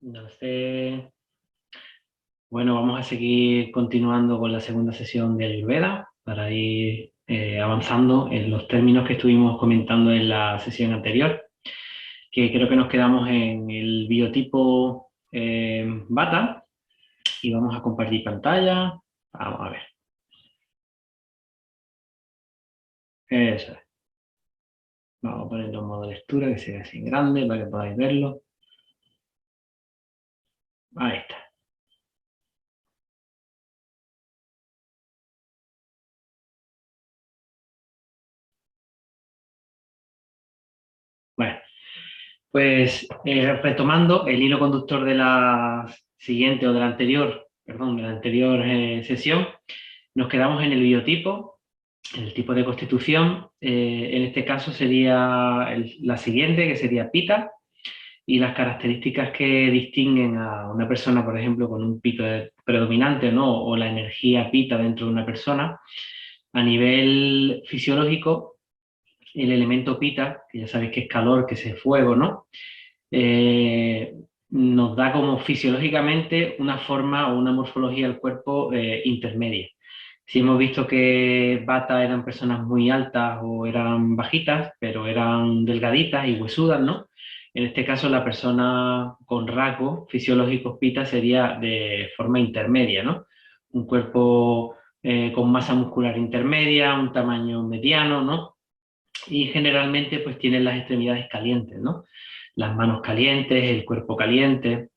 Entonces, bueno, vamos a seguir continuando con la segunda sesión de Ayurveda para ir avanzando en los términos que estuvimos comentando en la sesión anterior, que creo que nos quedamos en el biotipo Vata y vamos a compartir pantalla. Vamos a ver. Eso es. Vamos a ponerlo en modo lectura, que sea así grande para que podáis verlo. Ahí está. Bueno, pues retomando el hilo conductor de la siguiente o de la anterior, perdón, de la anterior sesión, nos quedamos en el biotipo, el tipo de constitución. En este caso sería la siguiente, que sería Pitta, y las características que distinguen a una persona, por ejemplo, con un Pitta predominante, ¿no? O la energía Pitta dentro de una persona. A nivel fisiológico, el elemento Pitta, que ya sabéis que es calor, que es fuego, ¿no? Nos da como fisiológicamente una forma o una morfología del cuerpo intermedia. Si hemos visto que Bata eran personas muy altas o eran bajitas, pero eran delgaditas y huesudas, ¿no? En este caso la persona con rasgos fisiológicos Pita sería de forma intermedia, ¿no? Un cuerpo con masa muscular intermedia, un tamaño mediano, ¿no? Y generalmente pues tienen las extremidades calientes, ¿no? Las manos calientes, el cuerpo caliente.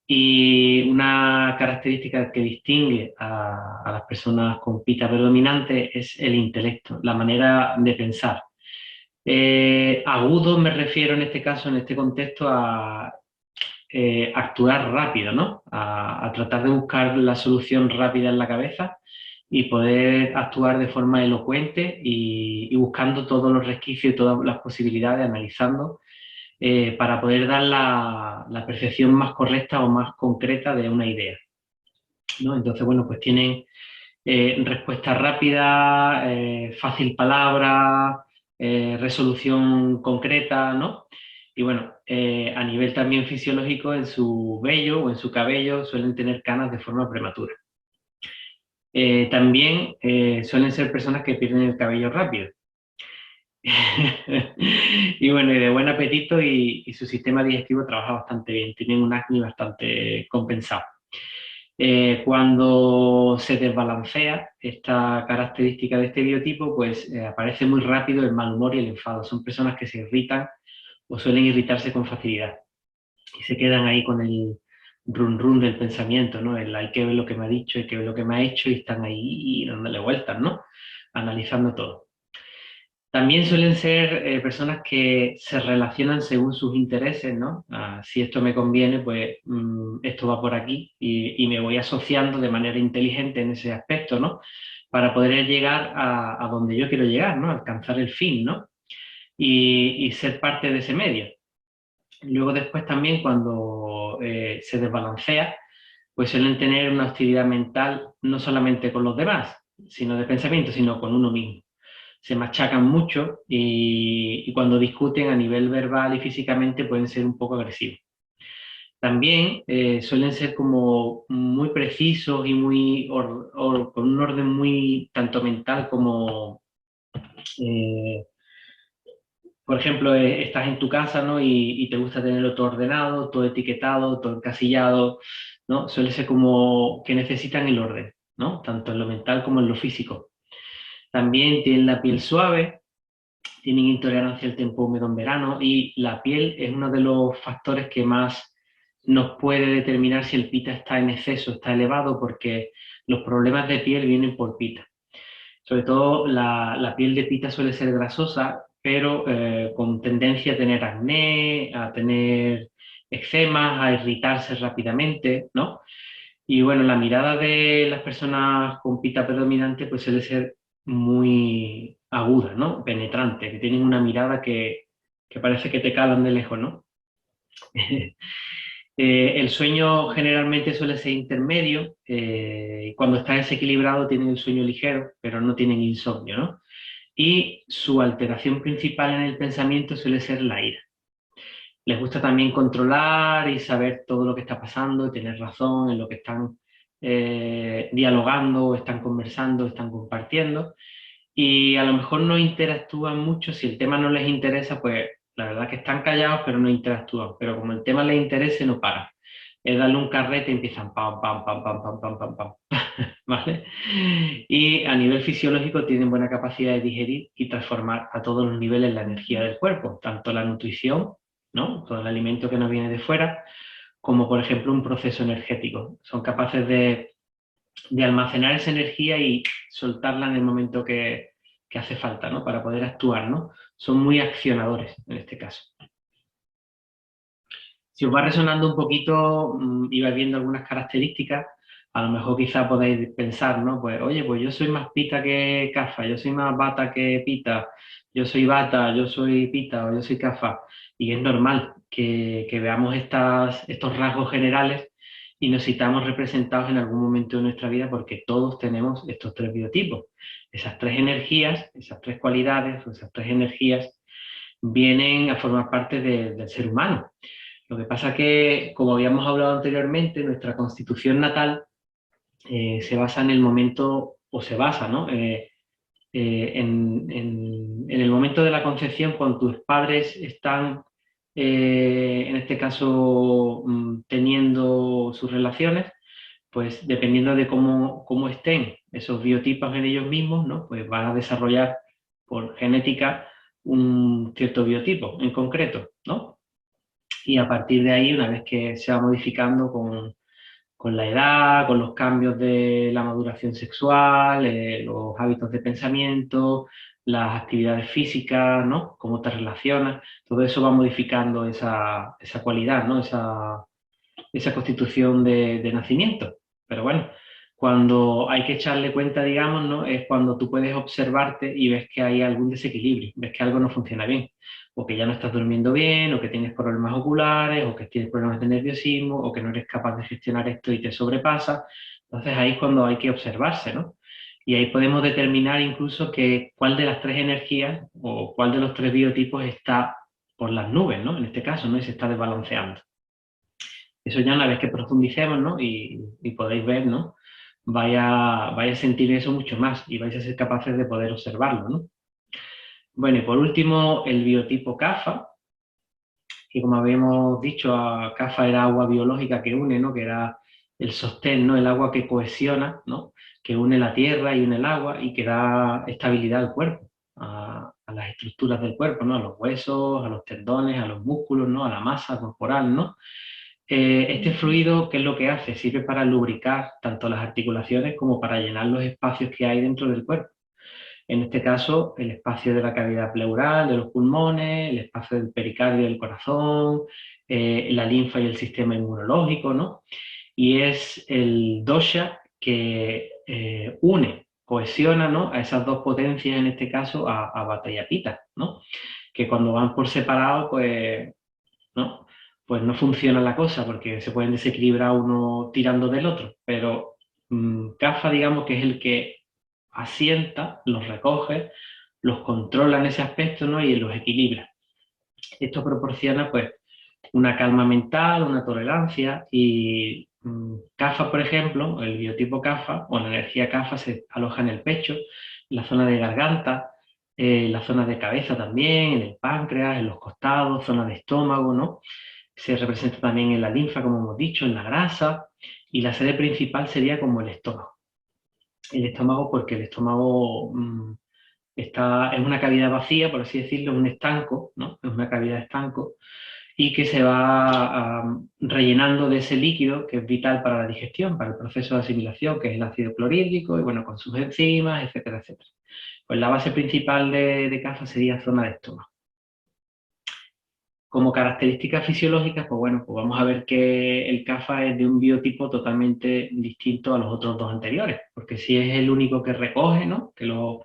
Y una característica que distingue a las personas con Pita predominante es el intelecto, la manera de pensar. Agudo me refiero en este caso, en este contexto, a actuar rápido, ¿no? A tratar de buscar la solución rápida en la cabeza y poder actuar de forma elocuente y buscando todos los resquicios y todas las posibilidades, analizando para poder dar la percepción más correcta o más concreta de una idea, ¿no? Entonces, bueno, pues tienen respuesta rápida, fácil palabra, resolución concreta, ¿no? Y bueno, a nivel también fisiológico, en su vello o en su cabello suelen tener canas de forma prematura. También suelen ser personas que pierden el cabello rápido. Y bueno, y de buen apetito y su sistema digestivo trabaja bastante bien, tienen un acné bastante compensado. Cuando se desbalancea esta característica de este biotipo, pues aparece muy rápido el mal humor y el enfado. Son personas que se irritan o suelen irritarse con facilidad y se quedan ahí con el run run del pensamiento, ¿no? El hay que ver lo que me ha dicho, hay que ver lo que me ha hecho y están ahí dándole vueltas, ¿no? Analizando todo. También suelen ser personas que se relacionan según sus intereses, ¿no? Si esto me conviene, pues esto va por aquí y me voy asociando de manera inteligente en ese aspecto, ¿no? Para poder llegar a donde yo quiero llegar, ¿no? Alcanzar el fin, ¿no? Y ser parte de ese medio. Luego después también cuando se desbalancea, pues suelen tener una hostilidad mental no solamente con los demás, sino de pensamiento, sino con uno mismo. Se machacan mucho y cuando discuten a nivel verbal y físicamente pueden ser un poco agresivos. También suelen ser como muy precisos y muy con un orden muy tanto mental como, eh, por ejemplo, estás en tu casa, ¿no? Y te gusta tenerlo todo ordenado, todo etiquetado, todo encasillado, ¿no? Suele ser como que necesitan el orden, ¿no? Tanto en lo mental como en lo físico. También tienen la piel suave, tienen intolerancia al tiempo húmedo en verano y la piel es uno de los factores que más nos puede determinar si el pita está en exceso, está elevado, porque los problemas de piel vienen por pita. Sobre todo la piel de pita suele ser grasosa, pero con tendencia a tener acné, a tener eczemas, a irritarse rápidamente, ¿no? Y bueno, la mirada de las personas con pita predominante pues suele ser muy aguda, ¿no? Penetrante, que tienen una mirada que parece que te calan de lejos, ¿no? El sueño generalmente suele ser intermedio, cuando está desequilibrado tienen el sueño ligero, pero no tienen insomnio, ¿no? Y su alteración principal en el pensamiento suele ser la ira. Les gusta también controlar y saber todo lo que está pasando y tener razón en lo que están dialogando, están conversando, están compartiendo. Y a lo mejor no interactúan mucho, si el tema no les interesa, pues la verdad que están callados, pero no interactúan. Pero como el tema les interese, no paran. Es darle un carrete y empiezan pam, pam, pam, pam, pam, pam, pam, pam. ¿Vale? Y a nivel fisiológico tienen buena capacidad de digerir y transformar a todos los niveles la energía del cuerpo, tanto la nutrición, ¿no? Todo el alimento que nos viene de fuera, como por ejemplo un proceso energético. Son capaces de almacenar esa energía y soltarla en el momento que hace falta, ¿no? Para poder actuar, ¿no? Son muy accionadores en este caso. Si os va resonando un poquito y vais viendo algunas características, a lo mejor quizá podéis pensar, ¿no? Pues, oye, pues yo soy más pita que cafa, yo soy más bata que pita, yo soy bata, yo soy pita o yo soy cafa. Y es normal que veamos estos rasgos generales y nos sintamos representados en algún momento de nuestra vida porque todos tenemos estos tres biotipos. Esas tres energías, esas tres cualidades, esas tres energías vienen a formar parte del ser humano. Lo que pasa que, como habíamos hablado anteriormente, nuestra constitución natal se basa en el momento, o se basa, ¿no? En el momento de la concepción, cuando tus padres están, en este caso, teniendo sus relaciones, pues dependiendo de cómo estén esos biotipos en ellos mismos, ¿no? Pues van a desarrollar por genética un cierto biotipo en concreto, ¿no? Y a partir de ahí, una vez que se va modificando con la edad, con los cambios de la maduración sexual, los hábitos de pensamiento, las actividades físicas, ¿no? Cómo te relacionas, todo eso va modificando esa cualidad, ¿no? Esa constitución de nacimiento. Pero bueno, cuando hay que echarle cuenta, digamos, ¿no? Es cuando tú puedes observarte y ves que hay algún desequilibrio, ves que algo no funciona bien, o que ya no estás durmiendo bien, o que tienes problemas oculares, o que tienes problemas de nerviosismo, o que no eres capaz de gestionar esto y te sobrepasa. Entonces ahí es cuando hay que observarse, ¿no? Y ahí podemos determinar incluso que cuál de las tres energías o cuál de los tres biotipos está por las nubes, ¿no? En este caso, ¿no? Y se está desbalanceando. Eso ya una vez que profundicemos, ¿no? Y podéis ver, ¿no? Vaya a sentir eso mucho más y vais a ser capaces de poder observarlo, ¿no? Bueno, y por último, el biotipo CAFA, que como habíamos dicho, CAFA era agua biológica que une, ¿no? Que era el sostén, ¿no? El agua que cohesiona, ¿no? Que une la tierra y une el agua y que da estabilidad al cuerpo, a las estructuras del cuerpo, ¿no? A los huesos, a los tendones, a los músculos, ¿no? A la masa corporal, ¿no? Este fluido, ¿qué es lo que hace? Sirve para lubricar tanto las articulaciones como para llenar los espacios que hay dentro del cuerpo. En este caso, el espacio de la cavidad pleural, de los pulmones, el espacio del pericardio del corazón, la linfa y el sistema inmunológico, ¿no? Y es el dosha que une, cohesiona, ¿no? A esas dos potencias, en este caso, a Vata y a Pitta, ¿no? Que cuando van por separado, pues ¿no? Pues no funciona la cosa porque se pueden desequilibrar uno tirando del otro, pero CAFA digamos que es el que asienta, los recoge, los controla en ese aspecto, ¿no? Y los equilibra. Esto proporciona pues una calma mental, una tolerancia y CAFA, por ejemplo, el biotipo CAFA o la energía CAFA se aloja en el pecho, en la zona de garganta, en la zona de cabeza también, en el páncreas, en los costados, zona de estómago, ¿no? Se representa también en la linfa, como hemos dicho, en la grasa, y la sede principal sería como el estómago. El estómago, porque el estómago es una cavidad vacía, por así decirlo, un estanco, ¿no? Es una cavidad estanco, y que se va rellenando de ese líquido que es vital para la digestión, para el proceso de asimilación, que es el ácido clorhídrico, y bueno, con sus enzimas, etcétera, etcétera. Pues la base principal de CAFA sería zona de estómago. Como características fisiológicas, pues bueno, pues vamos a ver que el CAFA es de un biotipo totalmente distinto a los otros dos anteriores, porque si es el único que recoge, ¿no? Que los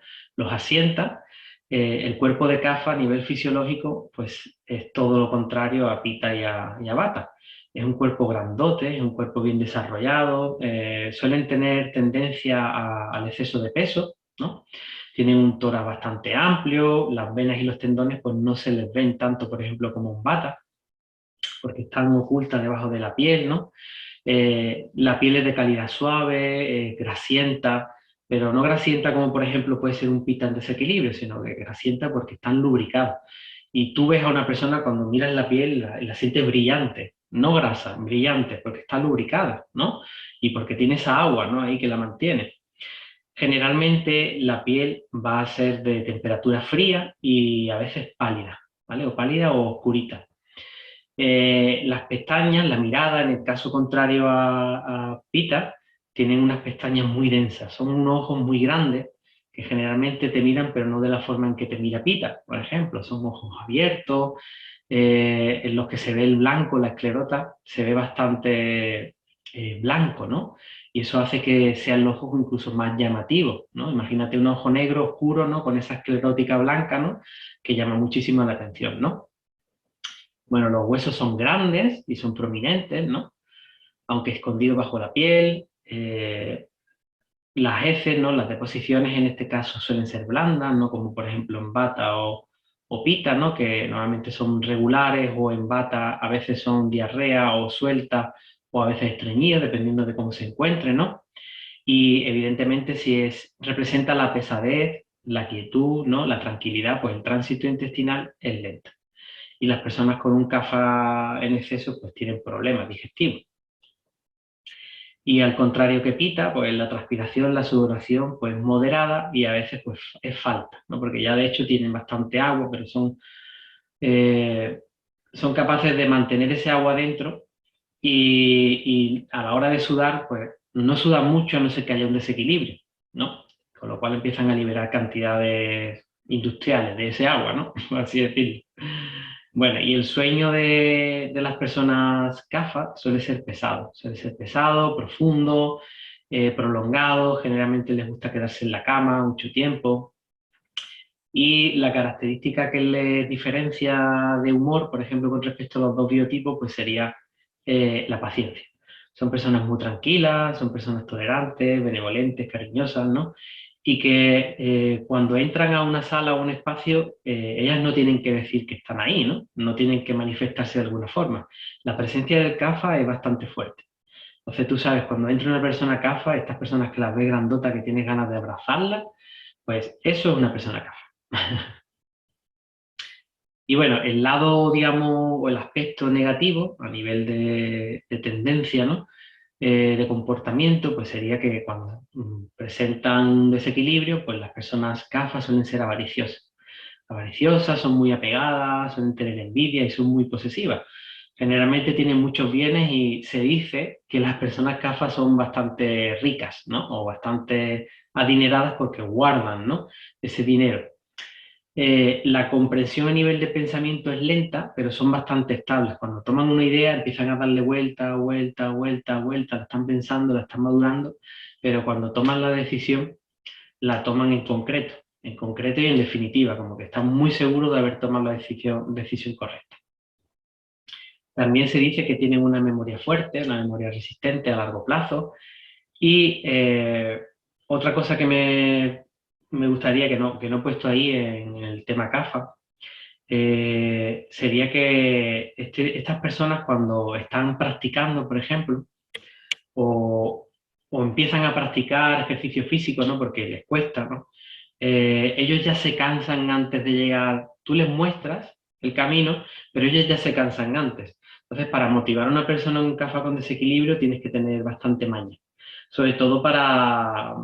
asienta, el cuerpo de CAFA a nivel fisiológico, pues es todo lo contrario a Pita y a Vata. Es un cuerpo grandote, es un cuerpo bien desarrollado, suelen tener tendencia al exceso de peso, ¿no? Tienen un tórax bastante amplio, las venas y los tendones pues no se les ven tanto, por ejemplo, como un bata. porque están ocultas debajo de la piel, ¿no? La piel es de calidad suave, grasienta, pero no grasienta como por ejemplo puede ser un pita en desequilibrio, sino que grasienta porque están lubricados. Y tú ves a una persona cuando miras la piel, la sientes brillante, no grasa, brillante, porque está lubricada, ¿no? Y porque tiene esa agua, ¿no? Ahí que la mantiene. Generalmente la piel va a ser de temperatura fría y a veces pálida, ¿vale? O pálida o oscurita. Las pestañas, la mirada, en el caso contrario a Pita, tienen unas pestañas muy densas, son unos ojos muy grandes que generalmente te miran, pero no de la forma en que te mira Pita, por ejemplo, son ojos abiertos, en los que se ve el blanco, la esclerota, se ve bastante blanco, ¿no? Y eso hace que sean los ojos incluso más llamativos, ¿no? Imagínate un ojo negro oscuro, ¿no? Con esa esclerótica blanca, ¿no? Que llama muchísimo la atención, ¿no? Bueno, los huesos son grandes y son prominentes, ¿no? Aunque escondidos bajo la piel. Las heces, ¿no? Las deposiciones en este caso suelen ser blandas, ¿no? Como por ejemplo en bata o pita, ¿no? Que normalmente son regulares, o en bata a veces son diarrea o sueltas, o a veces estreñidas, dependiendo de cómo se encuentre, ¿no? Y evidentemente si representa la pesadez, la quietud, ¿no? La tranquilidad, pues el tránsito intestinal es lento. Y las personas con un CAFA en exceso pues tienen problemas digestivos. Y al contrario que Pita, pues la transpiración, la sudoración pues moderada y a veces pues es falta, ¿no? Porque ya de hecho tienen bastante agua, pero son capaces de mantener ese agua dentro y a la hora de sudar pues no sudan mucho a no ser que haya un desequilibrio, ¿no? Con lo cual empiezan a liberar cantidades industriales de ese agua, ¿no? Por así decirlo. Bueno, y el sueño de las personas CAFA suele ser pesado, profundo, prolongado, generalmente les gusta quedarse en la cama mucho tiempo. Y la característica que les diferencia de humor, por ejemplo, con respecto a los dos biotipos, pues sería la paciencia. Son personas muy tranquilas, son personas tolerantes, benevolentes, cariñosas, ¿no? Y que cuando entran a una sala o un espacio, ellas no tienen que decir que están ahí, ¿no? No tienen que manifestarse de alguna forma. La presencia del CAFA es bastante fuerte. Entonces tú sabes, cuando entra una persona CAFA, estas personas que las ves grandota, que tienes ganas de abrazarla, pues eso es una persona CAFA. Y bueno, el lado, digamos, o el aspecto negativo a nivel de tendencia, ¿no? De comportamiento, pues sería que cuando presentan desequilibrio, pues las personas CAFA suelen ser avariciosas. Avariciosas, son muy apegadas, suelen tener envidia y son muy posesivas. Generalmente tienen muchos bienes y se dice que las personas CAFA son bastante ricas, ¿no? O bastante adineradas porque guardan, ¿no? Ese dinero. La comprensión a nivel de pensamiento es lenta, pero son bastante estables. Cuando toman una idea empiezan a darle vuelta, vuelta, vuelta, vuelta, la están pensando, la están madurando, pero cuando toman la decisión, la toman en concreto y en definitiva, como que están muy seguros de haber tomado la decisión correcta. También se dice que tienen una memoria fuerte, una memoria resistente a largo plazo. Y otra cosa que me gustaría que no he puesto ahí en el tema CAFA, sería que estas personas cuando están practicando, por ejemplo, o, o empiezan a practicar ejercicio físico, ¿no? Porque les cuesta, ¿no? Ellos ya se cansan antes de llegar, tú les muestras el camino, pero ellos ya se cansan antes. Entonces, para motivar a una persona en un CAFA con desequilibrio tienes que tener bastante maña, sobre todo para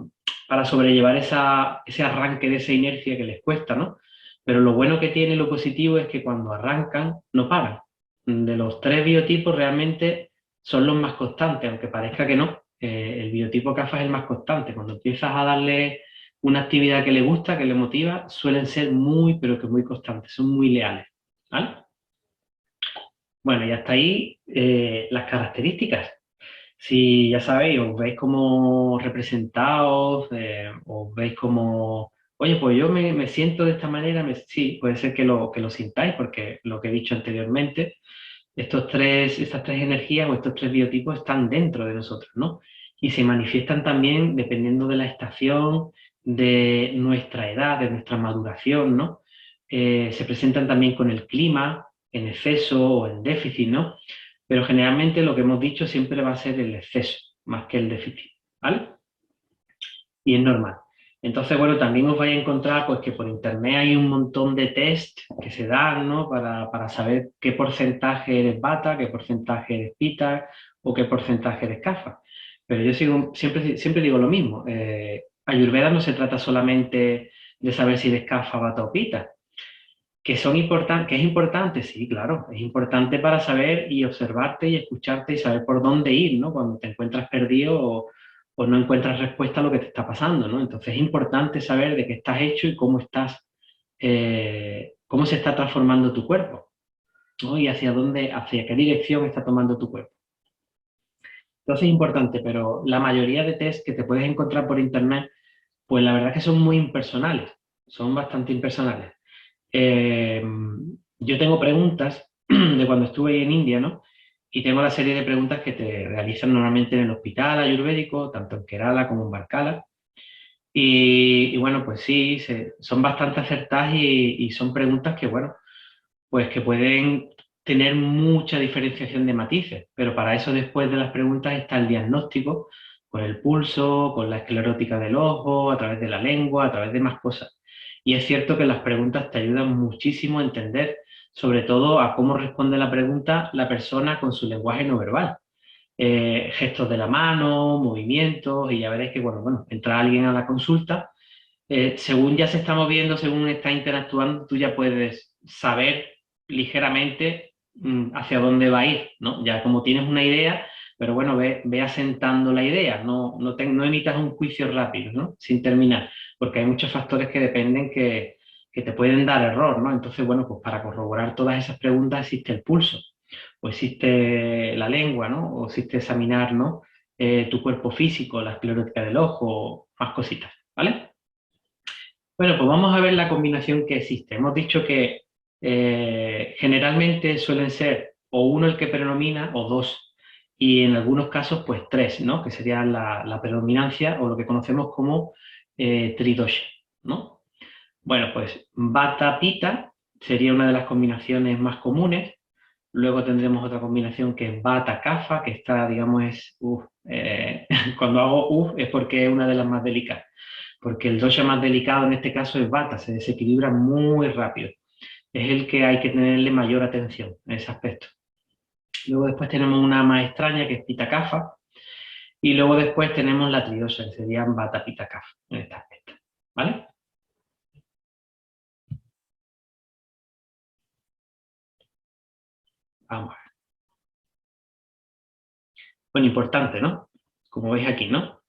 sobrellevar ese arranque de esa inercia que les cuesta, ¿no? Pero lo bueno que tiene, lo positivo, es que cuando arrancan, no paran. De los tres biotipos, realmente son los más constantes, aunque parezca que no. El biotipo CAFA es el más constante. Cuando empiezas a darle una actividad que le gusta, que le motiva, suelen ser muy, pero que muy constantes, son muy leales, ¿vale? Bueno, y hasta ahí las características. Si ya sabéis, os veis como representados, os veis como, oye, pues yo me siento de esta manera, sí, puede ser que lo sintáis, porque lo que he dicho anteriormente, estas tres energías o estos tres biotipos están dentro de nosotros, ¿no? Y se manifiestan también dependiendo de la estación, de nuestra edad, de nuestra maduración, ¿no? Se presentan también con el clima, en exceso o en déficit, ¿no? Pero generalmente lo que hemos dicho siempre va a ser el exceso, más que el déficit, ¿vale? Y es normal. Entonces, bueno, también os vais a encontrar pues que por internet hay un montón de test que se dan, ¿no? Para saber qué porcentaje eres bata, qué porcentaje eres pita o qué porcentaje eres kapha. Pero yo siempre digo lo mismo. Ayurveda no se trata solamente de saber si eres kapha, bata o pita. Que es importante, sí, claro, es importante para saber y observarte y escucharte y saber por dónde ir, ¿no? Cuando te encuentras perdido o no encuentras respuesta a lo que te está pasando, ¿no? Entonces es importante saber de qué estás hecho y cómo se está transformando tu cuerpo, ¿no? Y hacia qué dirección está tomando tu cuerpo. Entonces es importante, pero la mayoría de test que te puedes encontrar por internet, pues la verdad es que son muy impersonales, son bastante impersonales. Eh, yo tengo preguntas de cuando estuve ahí en India, ¿no? Y tengo la serie de preguntas que te realizan normalmente en el hospital ayurvédico, tanto en Kerala como en Varkala. Y bueno, pues sí, son bastante acertadas y son preguntas que, bueno, pues que pueden tener mucha diferenciación de matices, pero para eso después de las preguntas está el diagnóstico, con el pulso, con la esclerótica del ojo, a través de la lengua, a través de más cosas. Y es cierto que las preguntas te ayudan muchísimo a entender, sobre todo a cómo responde la pregunta la persona con su lenguaje no verbal. Gestos de la mano, movimientos, y ya veréis que cuando, bueno, entra alguien a la consulta, según ya se está moviendo, según está interactuando, tú ya puedes saber ligeramente hacia dónde va a ir, ¿no? Ya como tienes una idea, pero bueno, ve asentando la idea, no emitas un juicio rápido, ¿no? Sin terminar, porque hay muchos factores que dependen que te pueden dar error, ¿no? Entonces, bueno, pues para corroborar todas esas preguntas existe el pulso, o existe la lengua, ¿no? O existe examinar, ¿no? Tu cuerpo físico, la esclerótica del ojo, más cositas, ¿vale? Bueno, pues vamos a ver la combinación que existe. Hemos dicho que generalmente suelen ser o uno el que predomina o dos, y en algunos casos pues tres, ¿no? Que sería la predominancia o lo que conocemos como tridosha, ¿no? Bueno, pues Vata Pitta sería una de las combinaciones más comunes. Luego tendremos otra combinación que es Vata Kapha, que está, digamos, cuando hago es porque es una de las más delicadas, porque el dosha más delicado en este caso es Vata, se desequilibra muy rápido. Es el que hay que tenerle mayor atención en ese aspecto. Luego después tenemos una más extraña que es Pitta Kapha, y luego después tenemos la tridosha, que serían Vata Pitta Kapha en este aspecto. ¿Vale? Vamos a ver. Bueno, importante, ¿no? Como veis aquí, ¿no?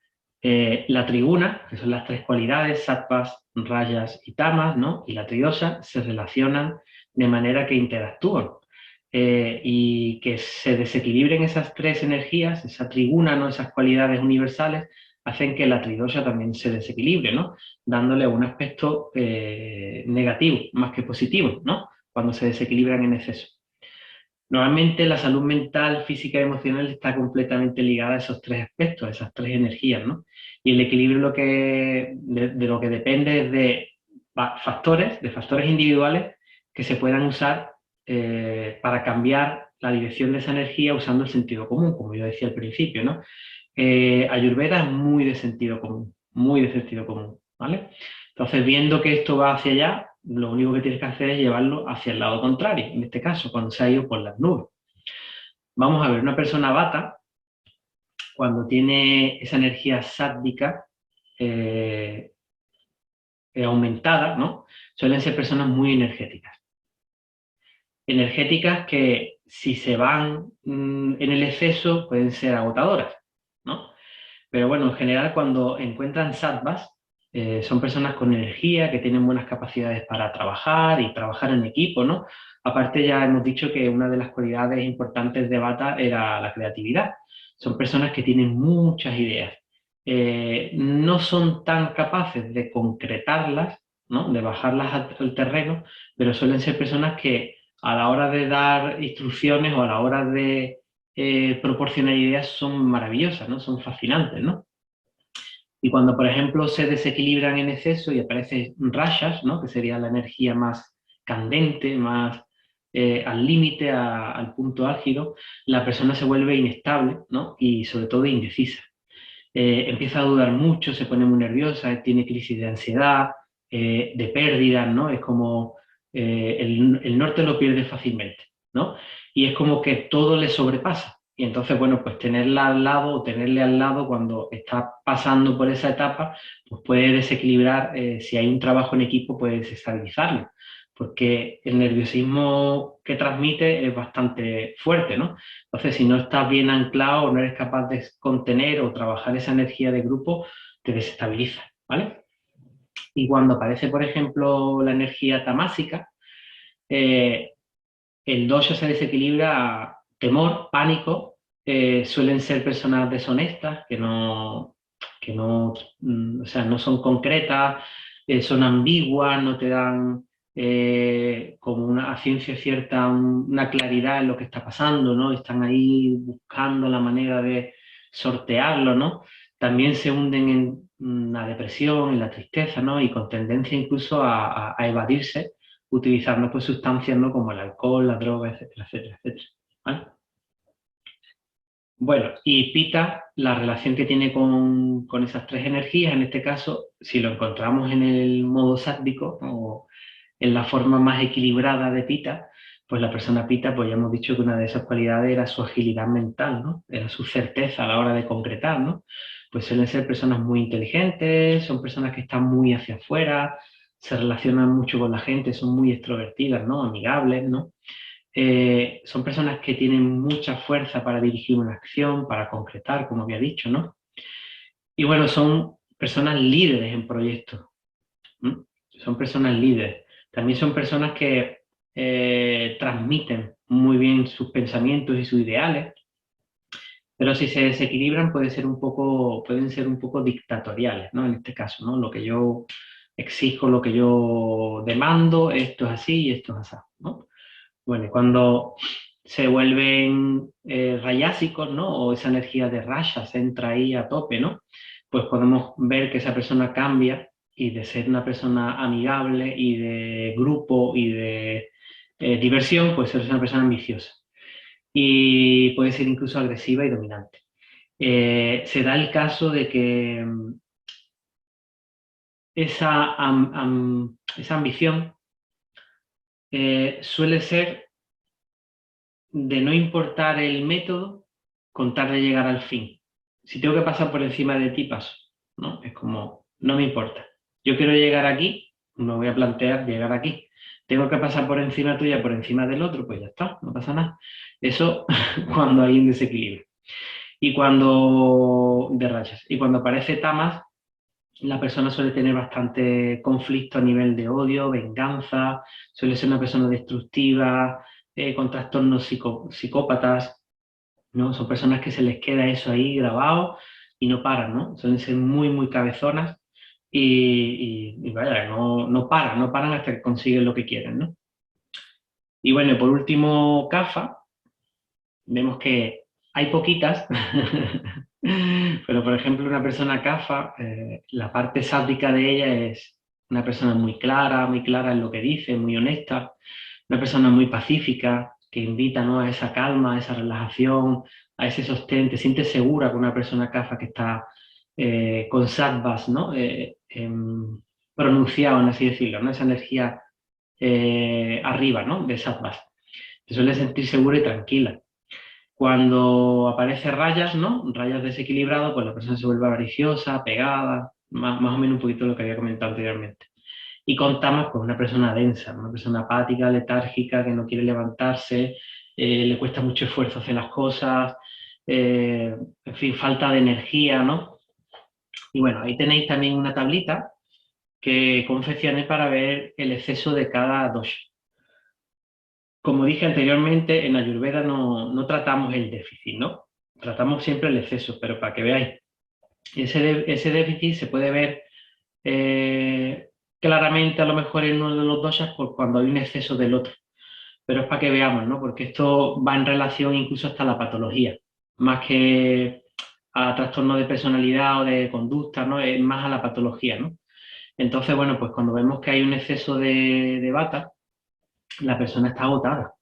La triguna, que son las tres cualidades, sattvas, rayas y tamas, ¿no? Y la tridosha se relacionan de manera que interactúan. Y que se desequilibren esas tres energías, esa triguna, ¿no? Esas cualidades universales, hacen que la tridosha también se desequilibre, ¿no? Dándole un aspecto negativo más que positivo, ¿no? Cuando se desequilibran en exceso. Normalmente la salud mental, física y emocional está completamente ligada a esos tres aspectos, a esas tres energías, ¿no? Y el equilibrio de lo que depende es de factores individuales que se puedan usar para cambiar la dirección de esa energía usando el sentido común, como yo decía al principio, ¿no? Ayurveda es muy de sentido común, muy de sentido común, ¿vale? Entonces, viendo que esto va hacia allá, lo único que tienes que hacer es llevarlo hacia el lado contrario, en este caso, cuando se ha ido por las nubes. Vamos a ver, una persona vata, cuando tiene esa energía sádvica aumentada, ¿no? Suelen ser personas muy energéticas. Energéticas que si se van en el exceso pueden ser agotadoras, ¿no? Pero bueno, en general cuando encuentran sattvas, son personas con energía, que tienen buenas capacidades para trabajar y trabajar en equipo, ¿no? Aparte ya hemos dicho que una de las cualidades importantes de Vata era la creatividad. Son personas que tienen muchas ideas. No son tan capaces de concretarlas, ¿no? De bajarlas al terreno, pero suelen ser personas que a la hora de dar instrucciones o a la hora de proporcionar ideas son maravillosas, ¿no? Son fascinantes, ¿no? Y cuando, por ejemplo, se desequilibran en exceso y aparecen rayas, ¿no? Que sería la energía más candente, más, al límite, al punto álgido, la persona se vuelve inestable, ¿no? Y sobre todo indecisa. Empieza a dudar mucho, se pone muy nerviosa, tiene crisis de ansiedad, de pérdidas, ¿no? Es como el norte lo pierde fácilmente, ¿no? Y es como que todo le sobrepasa. Y entonces, bueno, pues tenerla al lado o tenerle al lado cuando está pasando por esa etapa, pues puede desequilibrar, si hay un trabajo en equipo, puede desestabilizarlo, porque el nerviosismo que transmite es bastante fuerte, ¿no? Entonces, si no estás bien anclado o no eres capaz de contener o trabajar esa energía de grupo, te desestabiliza, ¿vale? Y cuando aparece, por ejemplo, la energía tamásica, eh, el dosha se desequilibra a temor, pánico, suelen ser personas deshonestas, o sea, no son concretas, son ambiguas, no te dan como una, a ciencia cierta una claridad en lo que está pasando, ¿no? Están ahí buscando la manera de sortearlo, ¿no? También se hunden en la depresión, en la tristeza, ¿no? Y con tendencia incluso a evadirse utilizando pues sustancias, ¿no? Como el alcohol, la droga, etcétera, etcétera, etcétera. ¿Vale? Bueno, y Pita, la relación que tiene con esas tres energías, en este caso, si lo encontramos en el modo sádvico, ¿no? O en la forma más equilibrada de Pita, pues la persona Pita, pues ya hemos dicho que una de esas cualidades era su agilidad mental, ¿no? Era su certeza a la hora de concretar, ¿no? Pues suelen ser personas muy inteligentes, son personas que están muy hacia afuera, se relacionan mucho con la gente, son muy extrovertidas, ¿no? Amigables, ¿no? Son personas que tienen mucha fuerza para dirigir una acción, para concretar, como había dicho, ¿no? Y bueno, son personas líderes en proyectos. ¿Mm? Son personas líderes. También son personas que transmiten muy bien sus pensamientos y sus ideales, pero si se desequilibran pueden ser un poco dictatoriales, ¿no? En este caso, ¿no? Lo que yo exijo, lo que yo demando, esto es así y esto es así, ¿no? Bueno, y cuando se vuelven rayásicos, ¿no? O esa energía de rayas entra ahí a tope, ¿no? Pues podemos ver que esa persona cambia y de ser una persona amigable y de grupo y de diversión, pues ser una persona ambiciosa. Y puede ser incluso agresiva y dominante. Se da el caso de que esa ambición suele ser de no importar el método, con tal de llegar al fin. Si tengo que pasar por encima de ti, paso, ¿no? Es como, no me importa. Yo quiero llegar aquí, me voy a plantear llegar aquí. Tengo que pasar por encima tuya, por encima del otro, pues ya está, no pasa nada. Eso cuando hay un desequilibrio. Y cuando, de rachas. Y cuando aparece tamas, la persona suele tener bastante conflicto a nivel de odio, venganza, suele ser una persona destructiva, con trastornos psicópatas, ¿no? Son personas que se les queda eso ahí grabado y no paran, ¿no? Suelen ser muy, muy cabezonas y vaya, no paran hasta que consiguen lo que quieren, ¿no? Y bueno, y por último, CAFA, vemos que hay poquitas, pero por ejemplo una persona CAFA, la parte sádica de ella es una persona muy clara en lo que dice, muy honesta, una persona muy pacífica, que invita, ¿no? A esa calma, a esa relajación, a ese sostén, te sientes segura con una persona CAFA que está con sattvas, ¿no? Pronunciado, en así decirlo, ¿no? Esa energía arriba, ¿no? De sattvas. Te suele sentir segura y tranquila. Cuando aparece rayas, ¿no? Rayas desequilibrado, pues la persona se vuelve avariciosa, pegada, más o menos un poquito lo que había comentado anteriormente. Y con tamas, pues una persona densa, una persona apática, letárgica, que no quiere levantarse, le cuesta mucho esfuerzo hacer las cosas, en fin, falta de energía, ¿no? Y bueno, ahí tenéis también una tablita que confeccioné para ver el exceso de cada dosha. Como dije anteriormente, en Ayurveda no tratamos el déficit, ¿no? Tratamos siempre el exceso, pero para que veáis, ese déficit se puede ver claramente a lo mejor en uno de los doshas por cuando hay un exceso del otro. Pero es para que veamos, ¿no? Porque esto va en relación incluso hasta la patología, más que a trastorno de personalidad o de conducta, ¿no? Es más a la patología, ¿no? Entonces, bueno, pues cuando vemos que hay un exceso de bata, la persona está agotada.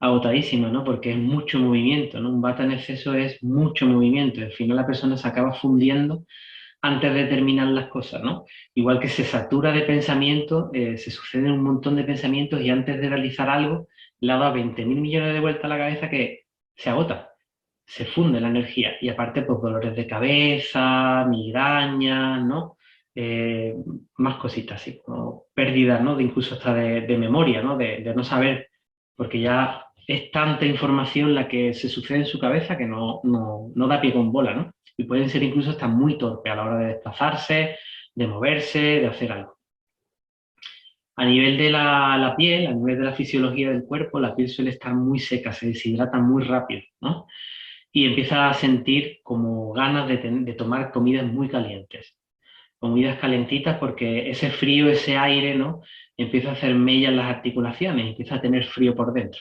agotadísima, ¿no? Porque es mucho movimiento, ¿no? Un Vata en exceso es mucho movimiento. Al final la persona se acaba fundiendo antes de terminar las cosas, ¿no? Igual que se satura de pensamientos, se suceden un montón de pensamientos y antes de realizar algo le ha dado 20.000 millones de vueltas a la cabeza que se agota, se funde la energía. Y aparte, pues dolores de cabeza, migrañas, ¿no? Eh, Más cositas así, como pérdidas, ¿no? De incluso hasta de memoria, ¿no? De no saber, porque ya es tanta información la que se sucede en su cabeza que no da pie con bola, ¿no? Y pueden ser incluso hasta muy torpes a la hora de desplazarse, de moverse, de hacer algo. A nivel de la piel, a nivel de la fisiología del cuerpo, la piel suele estar muy seca, se deshidrata muy rápido, ¿no? Y empieza a sentir como ganas de tomar comidas muy calientes, comidas calentitas porque ese frío, ese aire, ¿no? Empieza a hacer mella en las articulaciones, empieza a tener frío por dentro.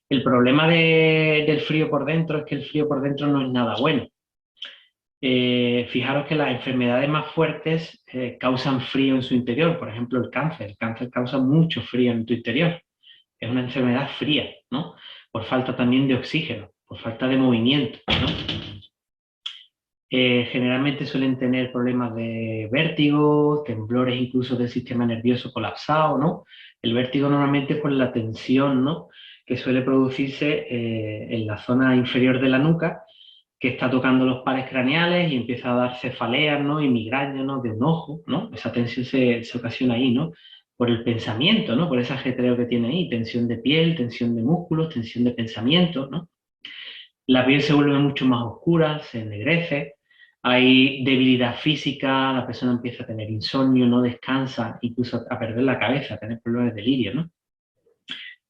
El problema del frío por dentro es que el frío por dentro no es nada bueno. Fijaros que las enfermedades más fuertes causan frío en su interior, por ejemplo el cáncer. El cáncer causa mucho frío en tu interior. Es una enfermedad fría, ¿no? Por falta también de oxígeno, por falta de movimiento, ¿no? Generalmente suelen tener problemas de vértigo, temblores incluso del sistema nervioso colapsado, ¿no? El vértigo normalmente es por la tensión, ¿no? Que suele producirse en la zona inferior de la nuca, que está tocando los pares craneales y empieza a dar cefaleas, ¿no? Y migraña, ¿no? De un ojo, ¿no? Esa tensión se ocasiona ahí, ¿no? Por el pensamiento, ¿no? Por ese ajetreo que tiene ahí, tensión de piel, tensión de músculos, tensión de pensamiento, ¿no? La piel se vuelve mucho más oscura, se ennegrece, hay debilidad física, la persona empieza a tener insomnio, no descansa, incluso a perder la cabeza, a tener problemas de delirio, ¿no?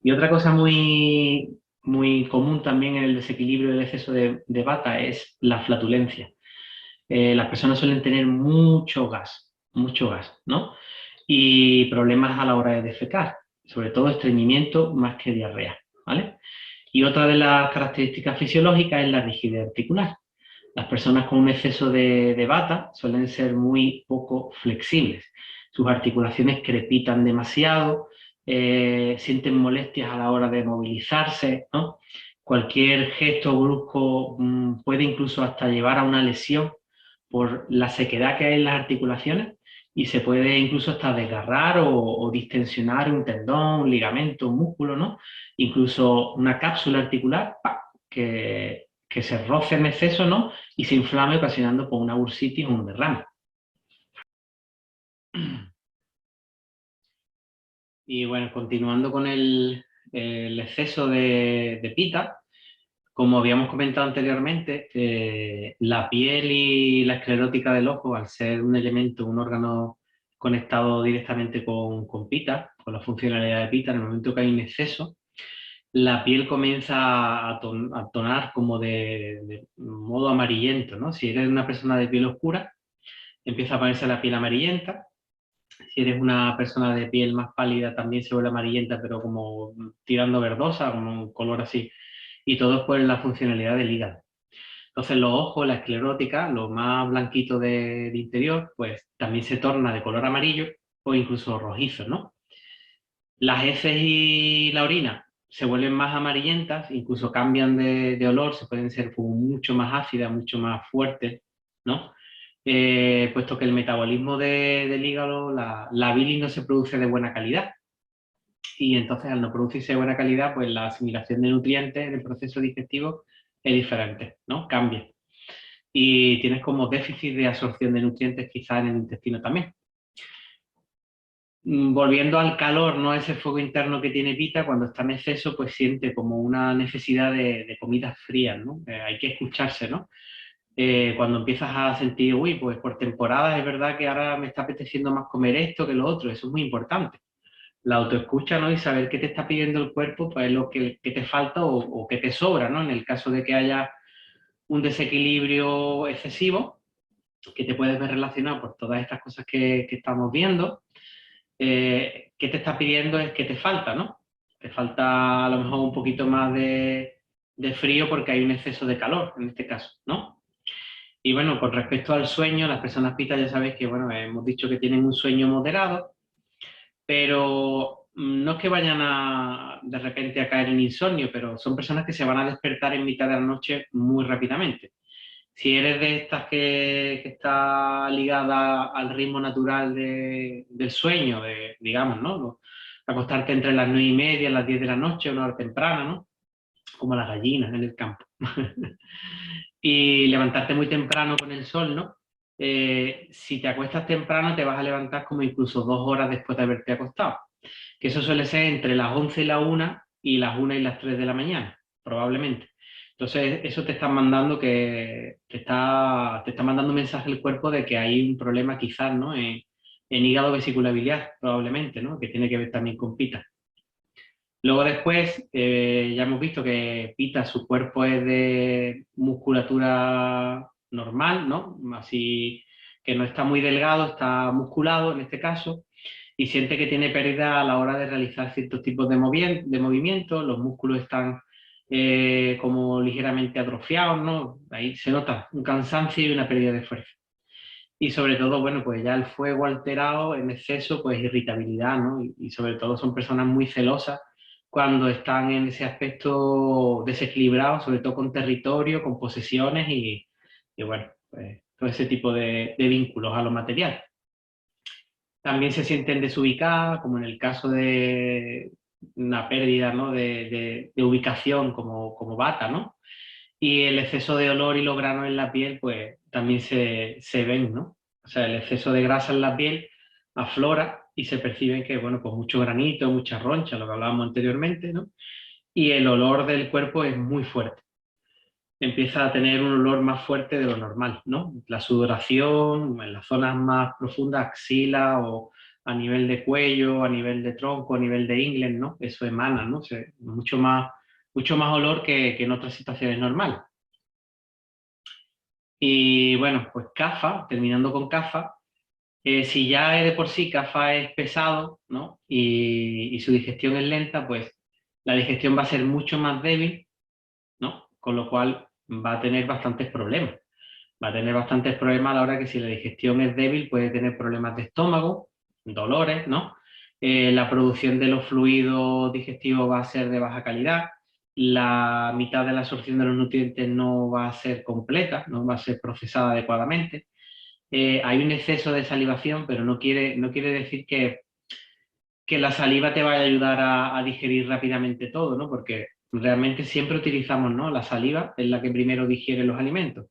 Y otra cosa muy común también en el desequilibrio del exceso de bata es la flatulencia. Las personas suelen tener mucho gas, ¿no? Y problemas a la hora de defecar, sobre todo estreñimiento más que diarrea, ¿vale? Y otra de las características fisiológicas es la rigidez articular. Las personas con un exceso de bata suelen ser muy poco flexibles. Sus articulaciones crepitan demasiado, sienten molestias a la hora de movilizarse, ¿no? Cualquier gesto brusco puede incluso hasta llevar a una lesión por la sequedad que hay en las articulaciones y se puede incluso hasta desgarrar o distensionar un tendón, un ligamento, un músculo, ¿no? Incluso una cápsula articular ¡pa! Que se roce en exceso, ¿no? Y se inflame ocasionando por una bursitis o un derrame. Y bueno, continuando con el exceso de pita, como habíamos comentado anteriormente, la piel y la esclerótica del ojo, al ser un elemento, un órgano conectado directamente con pita, con la funcionalidad de pita, en el momento que hay un exceso, la piel comienza a tonar como de modo amarillento, ¿no? Si eres una persona de piel oscura, empieza a ponerse la piel amarillenta. Si eres una persona de piel más pálida, también se vuelve amarillenta, pero como tirando verdosa, como un color así. Y todo es por la funcionalidad del hígado. Entonces los ojos, la esclerótica, lo más blanquito de interior, pues también se torna de color amarillo o incluso rojizo, ¿no? Las heces y la orina se vuelven más amarillentas, incluso cambian de olor, se pueden ser como mucho más ácidas, mucho más fuertes, ¿no? Puesto que el metabolismo del hígado, la bilis no se produce de buena calidad. Y entonces al no producirse de buena calidad, pues la asimilación de nutrientes en el proceso digestivo es diferente, ¿no? Cambia. Y tienes como déficit de absorción de nutrientes quizá en el intestino también. Volviendo al calor, no ese fuego interno que tiene Pita, cuando está en exceso, pues siente como una necesidad de comidas frías, ¿no? Hay que escucharse, ¿no? Cuando empiezas a sentir, uy, pues por temporadas es verdad que ahora me está apeteciendo más comer esto que lo otro, eso es muy importante. La autoescucha, ¿no? Y saber qué te está pidiendo el cuerpo, pues es lo que te falta o que te sobra, ¿no? En el caso de que haya un desequilibrio excesivo, que te puedes ver relacionado por todas estas cosas que estamos viendo, ¿qué te está pidiendo es que te falta, ¿no? Te falta a lo mejor un poquito más de frío porque hay un exceso de calor, en este caso, ¿no? Y bueno, con respecto al sueño, las personas pitas ya sabéis que, bueno, hemos dicho que tienen un sueño moderado, pero no es que vayan de repente a caer en insomnio, pero son personas que se van a despertar en mitad de la noche muy rápidamente. Si eres de estas que está ligada al ritmo natural del sueño, digamos, ¿no? Acostarte entre las 9:30 y las 10 de la noche, una hora temprana, ¿no? Como las gallinas en el campo. Y levantarte muy temprano con el sol, ¿no? Si te acuestas temprano, te vas a levantar como incluso 2 horas después de haberte acostado. Que eso suele ser entre las 11 y la 1 y las 1 y las 3 de la mañana, probablemente. Entonces, eso te está mandando te está mandando un mensaje al cuerpo de que hay un problema quizás, ¿no? En hígado vesicular biliar, probablemente, ¿no? Que tiene que ver también con pita. Luego después, ya hemos visto que Pita, su cuerpo es de musculatura normal, ¿no? Así que no está muy delgado, está musculado en este caso, y siente que tiene pérdida a la hora de realizar ciertos tipos de movimientos, los músculos están como ligeramente atrofiados, ¿no? Ahí se nota un cansancio y una pérdida de fuerza. Y sobre todo, bueno, pues ya el fuego alterado en exceso, pues irritabilidad, ¿no? Y sobre todo son personas muy celosas cuando están en ese aspecto desequilibrado, sobre todo con territorio, con posesiones y bueno, pues todo ese tipo de vínculos a lo material. También se sienten desubicadas, como en el caso de una pérdida, ¿no? de ubicación como bata, ¿no? Y el exceso de olor y los granos en la piel, pues también se ven, ¿no? O sea, el exceso de grasa en la piel aflora y se percibe que, bueno, pues mucho granito, mucha roncha, lo que hablábamos anteriormente, ¿no? Y el olor del cuerpo es muy fuerte. Empieza a tener un olor más fuerte de lo normal, ¿no? La sudoración, en las zonas más profundas, axila o a nivel de cuello, a nivel de tronco, a nivel de ingle, ¿no? Eso emana, ¿no? O sea, mucho más olor que en otras situaciones normales. Y bueno, pues CAFA, terminando con CAFA, si ya de por sí CAFA es pesado, ¿no? Y su digestión es lenta, pues la digestión va a ser mucho más débil, ¿no? Con lo cual va a tener bastantes problemas. Va a tener bastantes problemas a la hora que si la digestión es débil puede tener problemas de estómago, dolores, ¿no? La producción de los fluidos digestivos va a ser de baja calidad, la mitad de la absorción de los nutrientes no va a ser completa, no va a ser procesada adecuadamente. Hay un exceso de salivación, pero no quiere decir que la saliva te vaya a ayudar a digerir rápidamente todo, ¿no? Porque realmente siempre utilizamos, ¿no? La saliva es la que primero digiere los alimentos,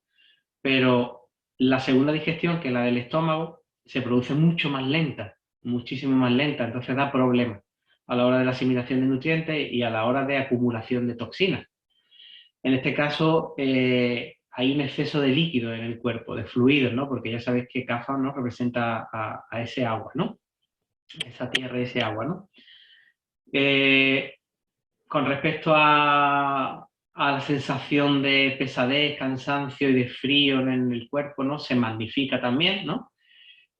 pero la segunda digestión, que es la del estómago, se produce mucho más lenta, muchísimo más lenta, entonces da problemas a la hora de la asimilación de nutrientes y a la hora de acumulación de toxinas. En este caso, hay un exceso de líquido en el cuerpo, de fluidos, ¿no? Porque ya sabéis que CAFA, ¿no? Representa a ese agua, ¿no? Esa tierra y ese agua, ¿no? Eh, con respecto a la sensación de pesadez, cansancio y de frío en el cuerpo, ¿no? Se magnifica también, ¿no?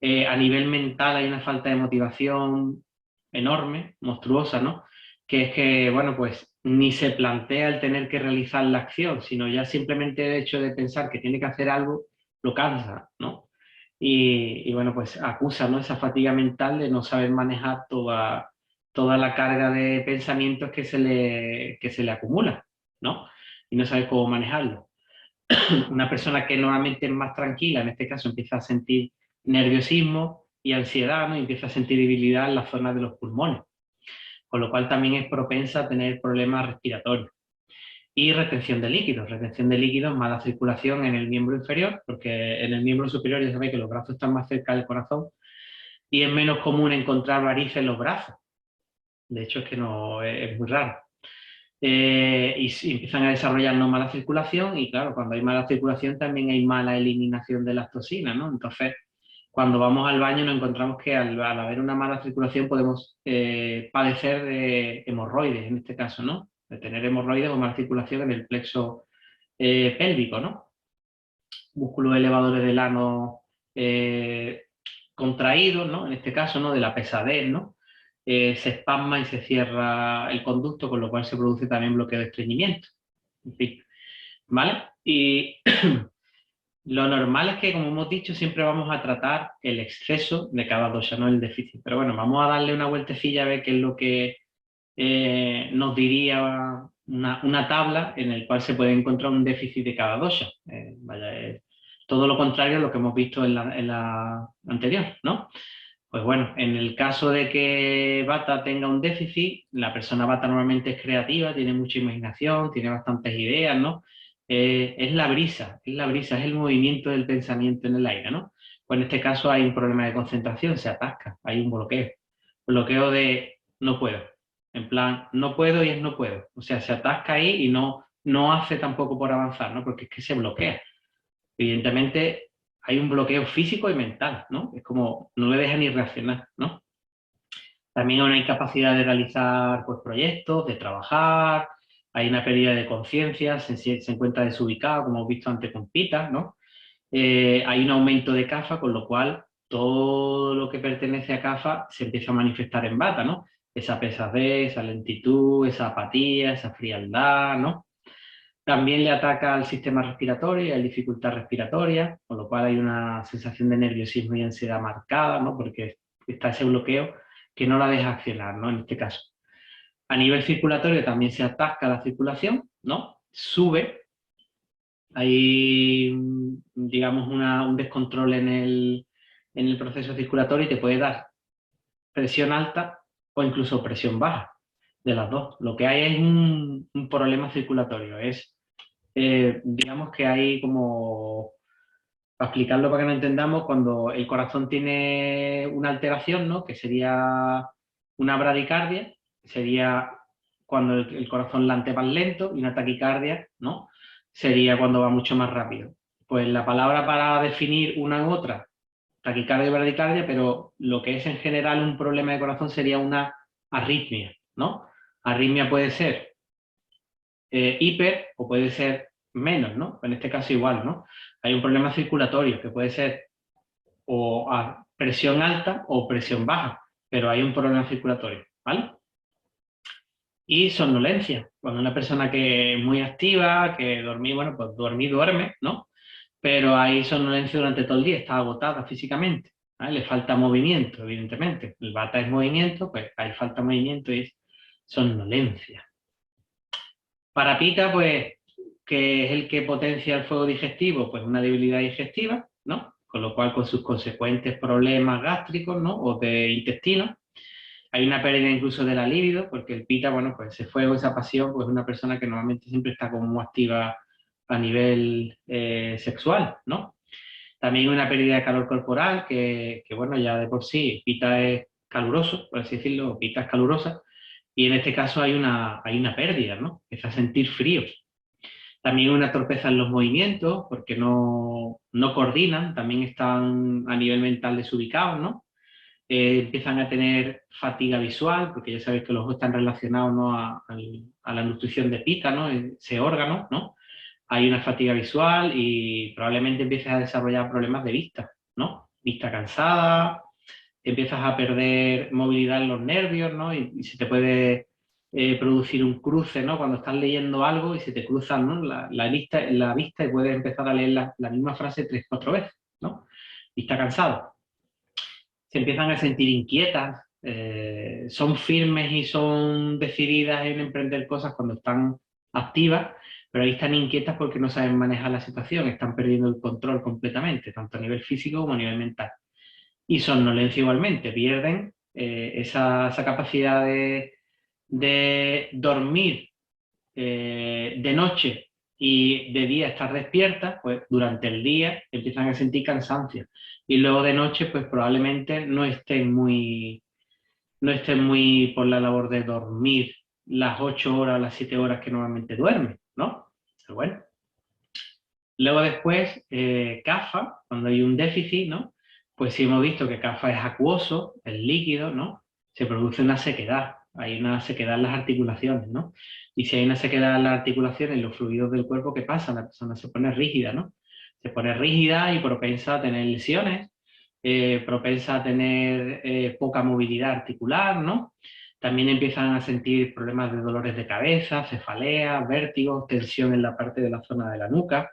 A nivel mental hay una falta de motivación enorme, monstruosa, ¿no? Que es que, bueno, pues ni se plantea el tener que realizar la acción, sino ya simplemente el hecho de pensar que tiene que hacer algo lo cansa, ¿no? Y bueno, pues acusa, ¿no? Esa fatiga mental de no saber manejar toda la carga de pensamientos que se le acumula, ¿no? Y no saber cómo manejarlo. Una persona que normalmente es más tranquila, en este caso empieza a sentir nerviosismo y ansiedad, ¿no? Y empieza a sentir debilidad en la zona de los pulmones, con lo cual también es propensa a tener problemas respiratorios. Y retención de líquidos, mala circulación en el miembro inferior, porque en el miembro superior ya sabéis que los brazos están más cerca del corazón y es menos común encontrar varices en los brazos. De hecho, es que no es muy raro. Y empiezan a desarrollar no mala circulación y claro, cuando hay mala circulación también hay mala eliminación de las toxinas, ¿no? Entonces, cuando vamos al baño nos encontramos que al haber una mala circulación podemos padecer de hemorroides, en este caso, ¿no? De tener hemorroides o mala circulación en el plexo pélvico, ¿no? Músculos elevadores del ano contraídos, ¿no? En este caso, ¿no? De la pesadez, ¿no? Se espasma y se cierra el conducto, con lo cual se produce también bloqueo de estreñimiento. En fin, ¿vale? Y Lo normal es que, como hemos dicho, siempre vamos a tratar el exceso de cada dosha, no el déficit. Pero bueno, vamos a darle una vueltecilla a ver qué es lo que nos diría una tabla en el cual se puede encontrar un déficit de cada dosha. Vaya, todo lo contrario a lo que hemos visto en la anterior, ¿no? Pues bueno, en el caso de que Vata tenga un déficit, la persona Vata normalmente es creativa, tiene mucha imaginación, tiene bastantes ideas, ¿no? Es la brisa, es el movimiento del pensamiento en el aire, ¿no? Pues en este caso hay un problema de concentración, se atasca, hay un bloqueo. Bloqueo de no puedo. En plan, no puedo y es no puedo. O sea, se atasca ahí y no hace tampoco por avanzar, ¿no? Porque es que se bloquea. Evidentemente hay un bloqueo físico y mental, ¿no? Es como no le deja ni reaccionar, ¿no? También hay una incapacidad de realizar pues, proyectos, de trabajar, hay una pérdida de conciencia, se encuentra desubicado, como hemos visto antes con Pita, ¿no? Hay un aumento de CAFA, con lo cual todo lo que pertenece a CAFA se empieza a manifestar en Bata, ¿no? Esa pesadez, esa lentitud, esa apatía, esa frialdad, ¿no? También le ataca al sistema respiratorio, hay dificultad respiratoria, con lo cual hay una sensación de nerviosismo y ansiedad marcada, ¿no? Porque está ese bloqueo que no la deja accionar, ¿no? En este caso. A nivel circulatorio también se atasca la circulación, ¿no? Sube, hay, digamos, un descontrol en el proceso circulatorio y te puede dar presión alta o incluso presión baja, de las dos. Lo que hay es un problema circulatorio, digamos que hay como, para explicarlo para que no entendamos, cuando el corazón tiene una alteración, ¿no? Que sería una bradicardia, sería cuando el corazón late más lento, y una taquicardia, ¿no? Sería cuando va mucho más rápido. Pues la palabra para definir una u otra, taquicardia y bradicardia, pero lo que es en general un problema de corazón sería una arritmia, ¿no? Arritmia puede ser hiper o puede ser menos, ¿no? En este caso igual, ¿no? Hay un problema circulatorio que puede ser o a presión alta o presión baja, pero hay un problema circulatorio, ¿vale? Y somnolencia, cuando una persona que es muy activa, que dormir, bueno, pues dormir duerme, ¿no? Pero hay somnolencia durante todo el día, está agotada físicamente, ¿vale? Le falta movimiento, evidentemente. El bata es movimiento, pues hay falta de movimiento y es somnolencia. Para Pita, pues, que es el que potencia el fuego digestivo, pues una debilidad digestiva, ¿no? Con lo cual, con sus consecuentes problemas gástricos, ¿no? O de intestino. Hay una pérdida incluso de la libido, porque el Pita, bueno, pues ese fuego, esa pasión, pues es una persona que normalmente siempre está como muy activa a nivel sexual, ¿no? También una pérdida de calor corporal, bueno, ya de por sí, Pita es caluroso, por así decirlo, Pita es calurosa, y en este caso hay una pérdida, ¿no? Empieza a sentir frío. También una torpeza en los movimientos, porque no coordinan, también están a nivel mental desubicados, ¿no? Empiezan a tener fatiga visual, porque ya sabéis que los ojos están relacionados, ¿no? a la nutrición de Pita, ¿no? Ese órgano, ¿no? Hay una fatiga visual y probablemente empieces a desarrollar problemas de vista, ¿no? Vista cansada, empiezas a perder movilidad en los nervios, ¿no? Y se te puede producir un cruce, ¿no? Cuando estás leyendo algo y se te cruzan, ¿no? la vista y puedes empezar a leer la misma frase 3 o 4 veces, ¿no? Vista cansado. Se empiezan a sentir inquietas, son firmes y son decididas en emprender cosas cuando están activas, pero ahí están inquietas porque no saben manejar la situación, están perdiendo el control completamente, tanto a nivel físico como a nivel mental. Y somnolencia igualmente, pierden esa capacidad de dormir de noche y de día estar despierta, pues durante el día empiezan a sentir cansancio. Y luego de noche, pues probablemente no estén muy por la labor de dormir las 8 horas o las 7 horas que normalmente duermen, ¿no? Pero bueno. Luego después, CAFA, cuando hay un déficit, ¿no? Pues sí hemos visto que CAFA es acuoso, es líquido, ¿no? Se produce una sequedad, hay una sequedad en las articulaciones, ¿no? Y si hay una sequedad en las articulaciones, en los fluidos del cuerpo, ¿qué pasa? La persona se pone rígida, ¿no? Se pone rígida y propensa a tener lesiones, propensa a tener poca movilidad articular, ¿no? También empiezan a sentir problemas de dolores de cabeza, cefaleas, vértigos, tensión en la parte de la zona de la nuca.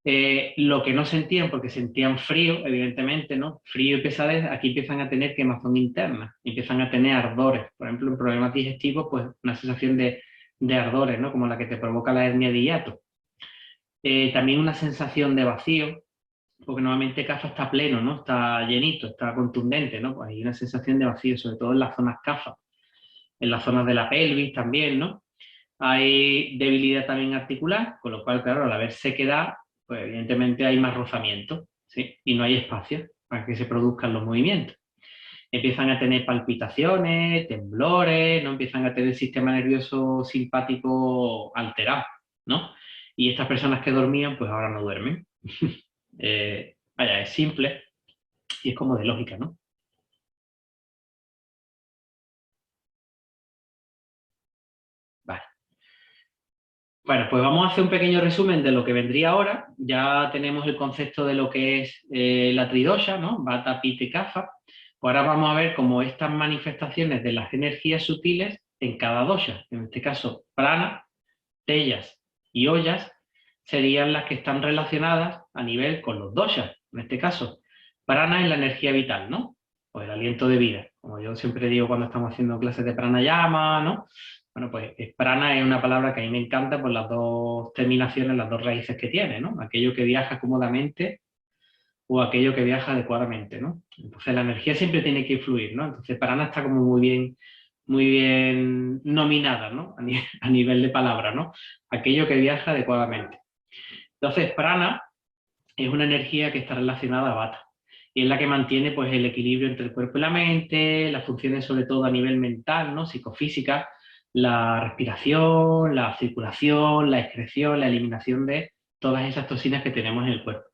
Lo que no sentían, porque sentían frío, evidentemente, ¿no? Frío y pesadez, aquí empiezan a tener quemazón interna, empiezan a tener ardores. Por ejemplo, en problemas digestivos, pues una sensación de ardores, ¿no? Como la que te provoca la hernia de hiato. También una sensación de vacío, porque normalmente CAFA está pleno, ¿no? Está llenito, está contundente, ¿no? Pues hay una sensación de vacío, sobre todo en las zonas CAFA, en las zonas de la pelvis también, ¿no? Hay debilidad también articular, con lo cual, claro, al haber sequedad, pues evidentemente hay más rozamiento, ¿sí? Y no hay espacio para que se produzcan los movimientos. Empiezan a tener palpitaciones, temblores, ¿no? Empiezan a tener el sistema nervioso simpático alterado, ¿no? Y estas personas que dormían, pues ahora no duermen. Vaya, es simple y es como de lógica, ¿no? Vale. Bueno, pues vamos a hacer un pequeño resumen de lo que vendría ahora. Ya tenemos el concepto de lo que es la tridosha, ¿no? Vata, Pitta y Kapha. Pues ahora vamos a ver cómo estas manifestaciones de las energías sutiles en cada dosha, en este caso prana, tellas y ollas, serían las que están relacionadas a nivel con los doshas. En este caso, prana es la energía vital, ¿no? O el aliento de vida, como yo siempre digo cuando estamos haciendo clases de pranayama, ¿no? Bueno, pues prana es una palabra que a mí me encanta por las dos terminaciones, las dos raíces que tiene, ¿no? Aquello que viaja cómodamente o aquello que viaja adecuadamente, ¿no? Entonces la energía siempre tiene que influir, ¿no? Entonces prana está como muy bien nominada, ¿no? A nivel de palabra, ¿no? Aquello que viaja adecuadamente. Entonces prana es una energía que está relacionada a Vata y es la que mantiene pues, el equilibrio entre el cuerpo y la mente, las funciones sobre todo a nivel mental, ¿no? Psicofísica, la respiración, la circulación, la excreción, la eliminación de todas esas toxinas que tenemos en el cuerpo.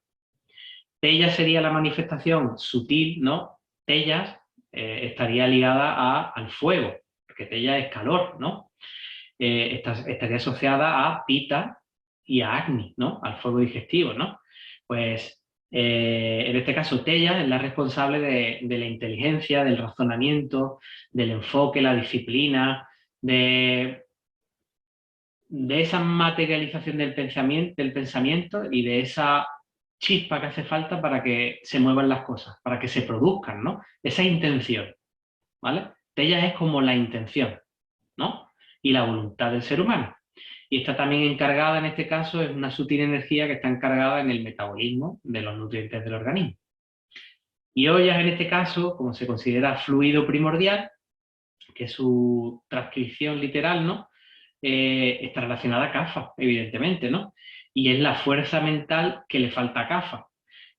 Tellas sería la manifestación sutil, ¿no? Tellas estaría ligada al fuego, porque Tellas es calor, ¿no? Estaría asociada a Pita y a Agni, ¿no? Al fuego digestivo, ¿no? Pues en este caso Tella es la responsable de la inteligencia, del razonamiento, del enfoque, la disciplina, de, de esa materialización del pensamiento y de esa chispa que hace falta para que se muevan las cosas, para que se produzcan, ¿no? Esa intención, ¿vale? Tella es como la intención, ¿no? Y la voluntad del ser humano. Y está también encargada, en este caso, es una sutil energía que está encargada en el metabolismo de los nutrientes del organismo. Y ollas, en este caso, como se considera fluido primordial, que es su transcripción literal, ¿no? Está relacionada a Kapha, evidentemente, ¿no? Y es la fuerza mental que le falta a Kapha.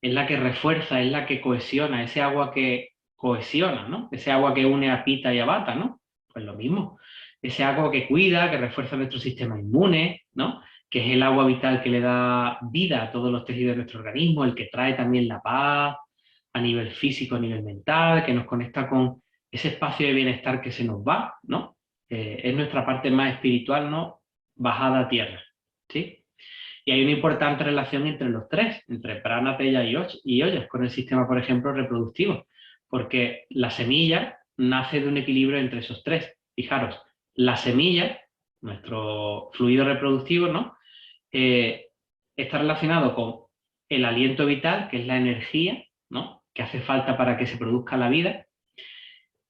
Es la que refuerza, es la que cohesiona, ese agua que cohesiona, ¿no? Ese agua que une a Pita y a Vata, ¿no? Pues lo mismo. Ese agua que cuida, que refuerza nuestro sistema inmune, ¿no? Que es el agua vital que le da vida a todos los tejidos de nuestro organismo, el que trae también la paz a nivel físico, a nivel mental, que nos conecta con ese espacio de bienestar que se nos va, ¿no? Es nuestra parte más espiritual, ¿no? Bajada a tierra, ¿sí? Y hay una importante relación entre los tres, entre prana, tella y ollas, con el sistema, por ejemplo, reproductivo, porque la semilla nace de un equilibrio entre esos tres. Fijaros, la semilla, nuestro fluido reproductivo, ¿no? Está relacionado con el aliento vital, que es la energía, ¿no? Que hace falta para que se produzca la vida.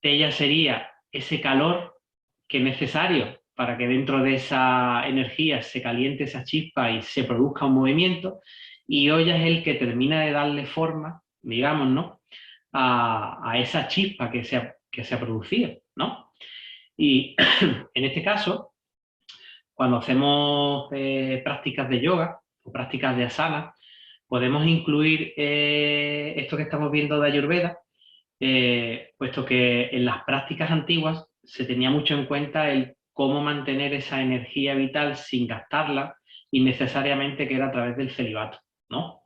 Tella sería ese calor que es necesario para que dentro de esa energía se caliente esa chispa y se produzca un movimiento, y olla es el que termina de darle forma, digamos, ¿no? A esa chispa que se ha producido, ¿no? Y en este caso, cuando hacemos prácticas de yoga o prácticas de asana, podemos incluir esto que estamos viendo de Ayurveda, puesto que en las prácticas antiguas se tenía mucho en cuenta el cómo mantener esa energía vital sin gastarla innecesariamente, que era a través del celibato, ¿no?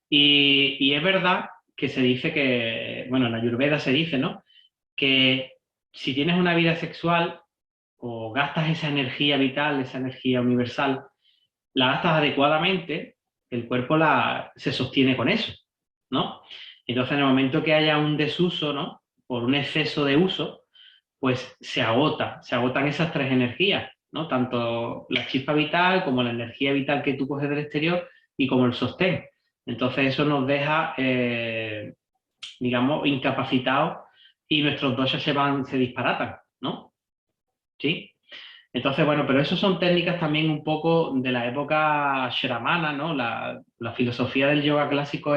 Y es verdad que se dice que, bueno, en Ayurveda se dice, ¿no? Que si tienes una vida sexual o gastas esa energía vital, esa energía universal, la gastas adecuadamente, el cuerpo se sostiene con eso, ¿no? Entonces, en el momento que haya un desuso, ¿no? Por un exceso de uso, pues se agotan esas tres energías, ¿no? Tanto la chispa vital como la energía vital que tú coges del exterior, y como el sostén. Entonces eso nos deja, digamos, incapacitados y nuestros doshas se disparatan, ¿no? ¿Sí? Entonces, bueno, pero eso son técnicas también un poco de la época shramana, ¿no? La filosofía del yoga clásico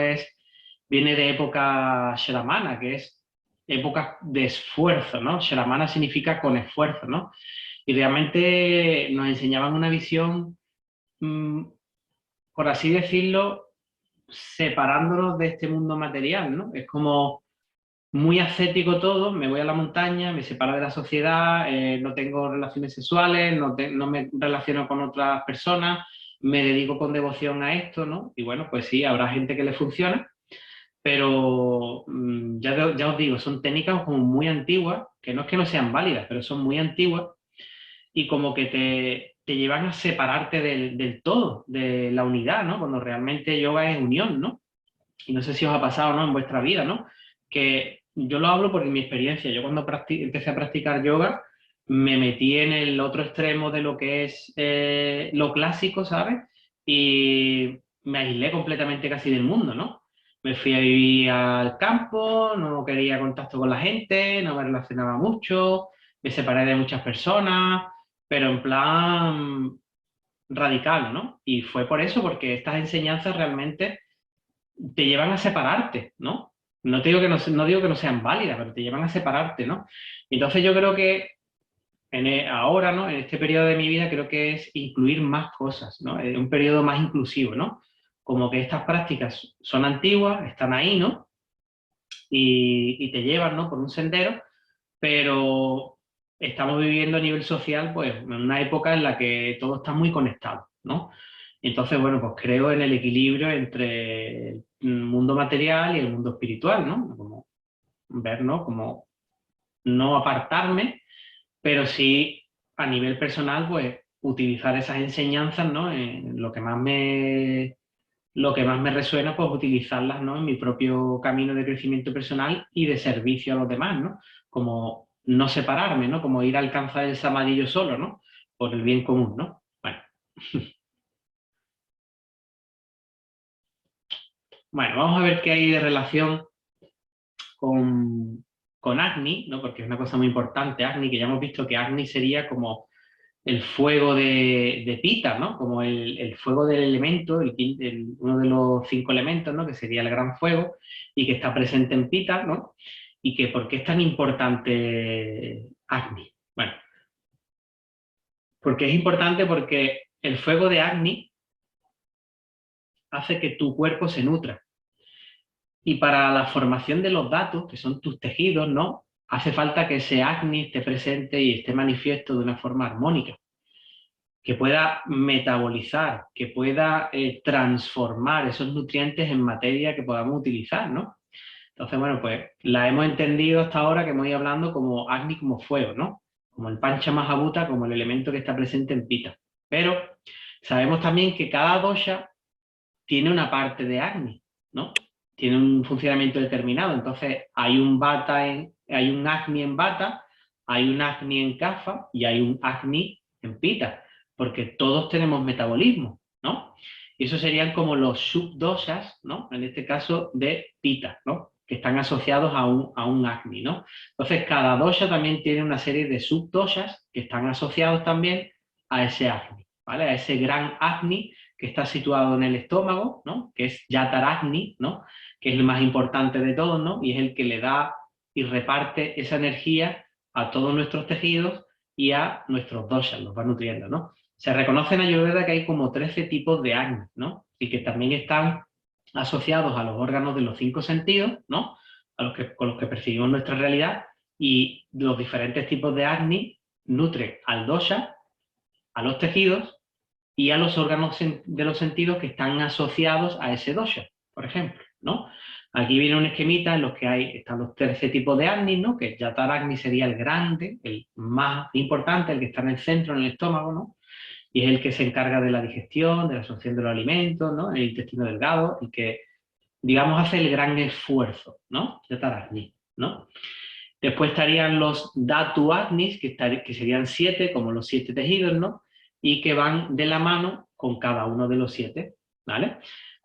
viene de época shramana, que es época de esfuerzo, ¿no? Shramana significa con esfuerzo, ¿no? Y realmente nos enseñaban una visión, mm, por así decirlo, separándonos de este mundo material, ¿no? Es como muy ascético todo, me voy a la montaña, me separo de la sociedad, no tengo relaciones sexuales, no me relaciono con otras personas, me dedico con devoción a esto, ¿no? Y bueno, pues sí, habrá gente que le funciona, pero ya os digo, son técnicas como muy antiguas, que no es que no sean válidas, pero son muy antiguas y como que te llevan a separarte del todo, de la unidad, ¿no? Cuando realmente yoga es unión, ¿no? Y no sé si os ha pasado, ¿no? En vuestra vida, ¿no? Que yo lo hablo por mi experiencia. Yo cuando empecé a practicar yoga, me metí en el otro extremo de lo que es lo clásico, ¿sabes? Y me aislé completamente casi del mundo, ¿no? Me fui a vivir al campo, no quería contacto con la gente, no me relacionaba mucho, me separé de muchas personas, pero en plan radical, ¿no? Y fue por eso, porque estas enseñanzas realmente te llevan a separarte, ¿no? No te digo que no digo que no sean válidas, pero te llevan a separarte, ¿no? Entonces yo creo que ahora, ¿no? En este periodo de mi vida creo que es incluir más cosas, ¿no? Es un periodo más inclusivo, ¿no? Como que estas prácticas son antiguas, están ahí, ¿no? Y te llevan, ¿no? Por un sendero, pero estamos viviendo a nivel social, pues, en una época en la que todo está muy conectado, ¿no? Entonces, bueno, pues creo en el equilibrio entre el mundo material y el mundo espiritual, ¿no? Como ver, ¿no? Como no apartarme, pero sí a nivel personal, pues utilizar esas enseñanzas, ¿no? En lo que más me resuena, pues utilizarlas, ¿no? En mi propio camino de crecimiento personal y de servicio a los demás, ¿no? Como no separarme, ¿no? Como ir a alcanzar el samadhi yo solo, ¿no? Por el bien común, ¿no? Bueno, bueno, vamos a ver qué hay de relación con, con Agni, ¿no? Porque es una cosa muy importante, Agni, que ya hemos visto que Agni sería como el fuego de Pita, ¿no? Como el fuego del elemento, uno de los 5 elementos, ¿no? Que sería el gran fuego y que está presente en Pita, ¿no? Y que ¿por qué es tan importante Agni? Bueno, porque es importante porque el fuego de Agni hace que tu cuerpo se nutra. Y para la formación de los datos, que son tus tejidos, ¿no? Hace falta que ese Agni esté presente y esté manifiesto de una forma armónica, que pueda metabolizar, que pueda transformar esos nutrientes en materia que podamos utilizar, ¿no? Entonces, bueno, pues la hemos entendido hasta ahora que hemos ido hablando como Agni, como fuego, ¿no? Como el Pancha Mahabhuta, como el elemento que está presente en Pita. Pero sabemos también que cada dosha tiene una parte de Agni, ¿no? Tiene un funcionamiento determinado. Entonces, hay un Agni en Vata, hay un Agni en Kapha y hay un Agni en Pita, porque todos tenemos metabolismo, ¿no? Y eso serían como los subdoshas, ¿no? En este caso de Pita, ¿no? Que están asociados a un Agni, ¿no? Entonces, cada dosha también tiene una serie de subdoshas que están asociados también a ese Agni, ¿vale? A ese gran Agni que está situado en el estómago, ¿no? Que es Yataragni, ¿no? Que es el más importante de todos, ¿no? Y es el que le da y reparte esa energía a todos nuestros tejidos y a nuestros doshas, los va nutriendo, ¿no? Se reconoce en Ayurveda que hay como 13 tipos de Agni, ¿no? Y que también están asociados a los órganos de los 5 sentidos, ¿no? Con los que percibimos nuestra realidad, y los diferentes tipos de Agni nutren al dosha, a los tejidos y a los órganos de los sentidos que están asociados a ese dosha, por ejemplo, ¿no? Aquí viene un esquemita en los que están los 13 tipos de Agni, ¿no? Que Yataragni sería el grande, el más importante, el que está en el centro, en el estómago, ¿no? Y es el que se encarga de la digestión, de la absorción de los alimentos, ¿no? El intestino delgado, el que, digamos, hace el gran esfuerzo, ¿no? Yataragni, ¿no? Después estarían los Dhatu Agnis, que serían 7, como los 7 tejidos, ¿no? Y que van de la mano con cada uno de los 7. ¿vale?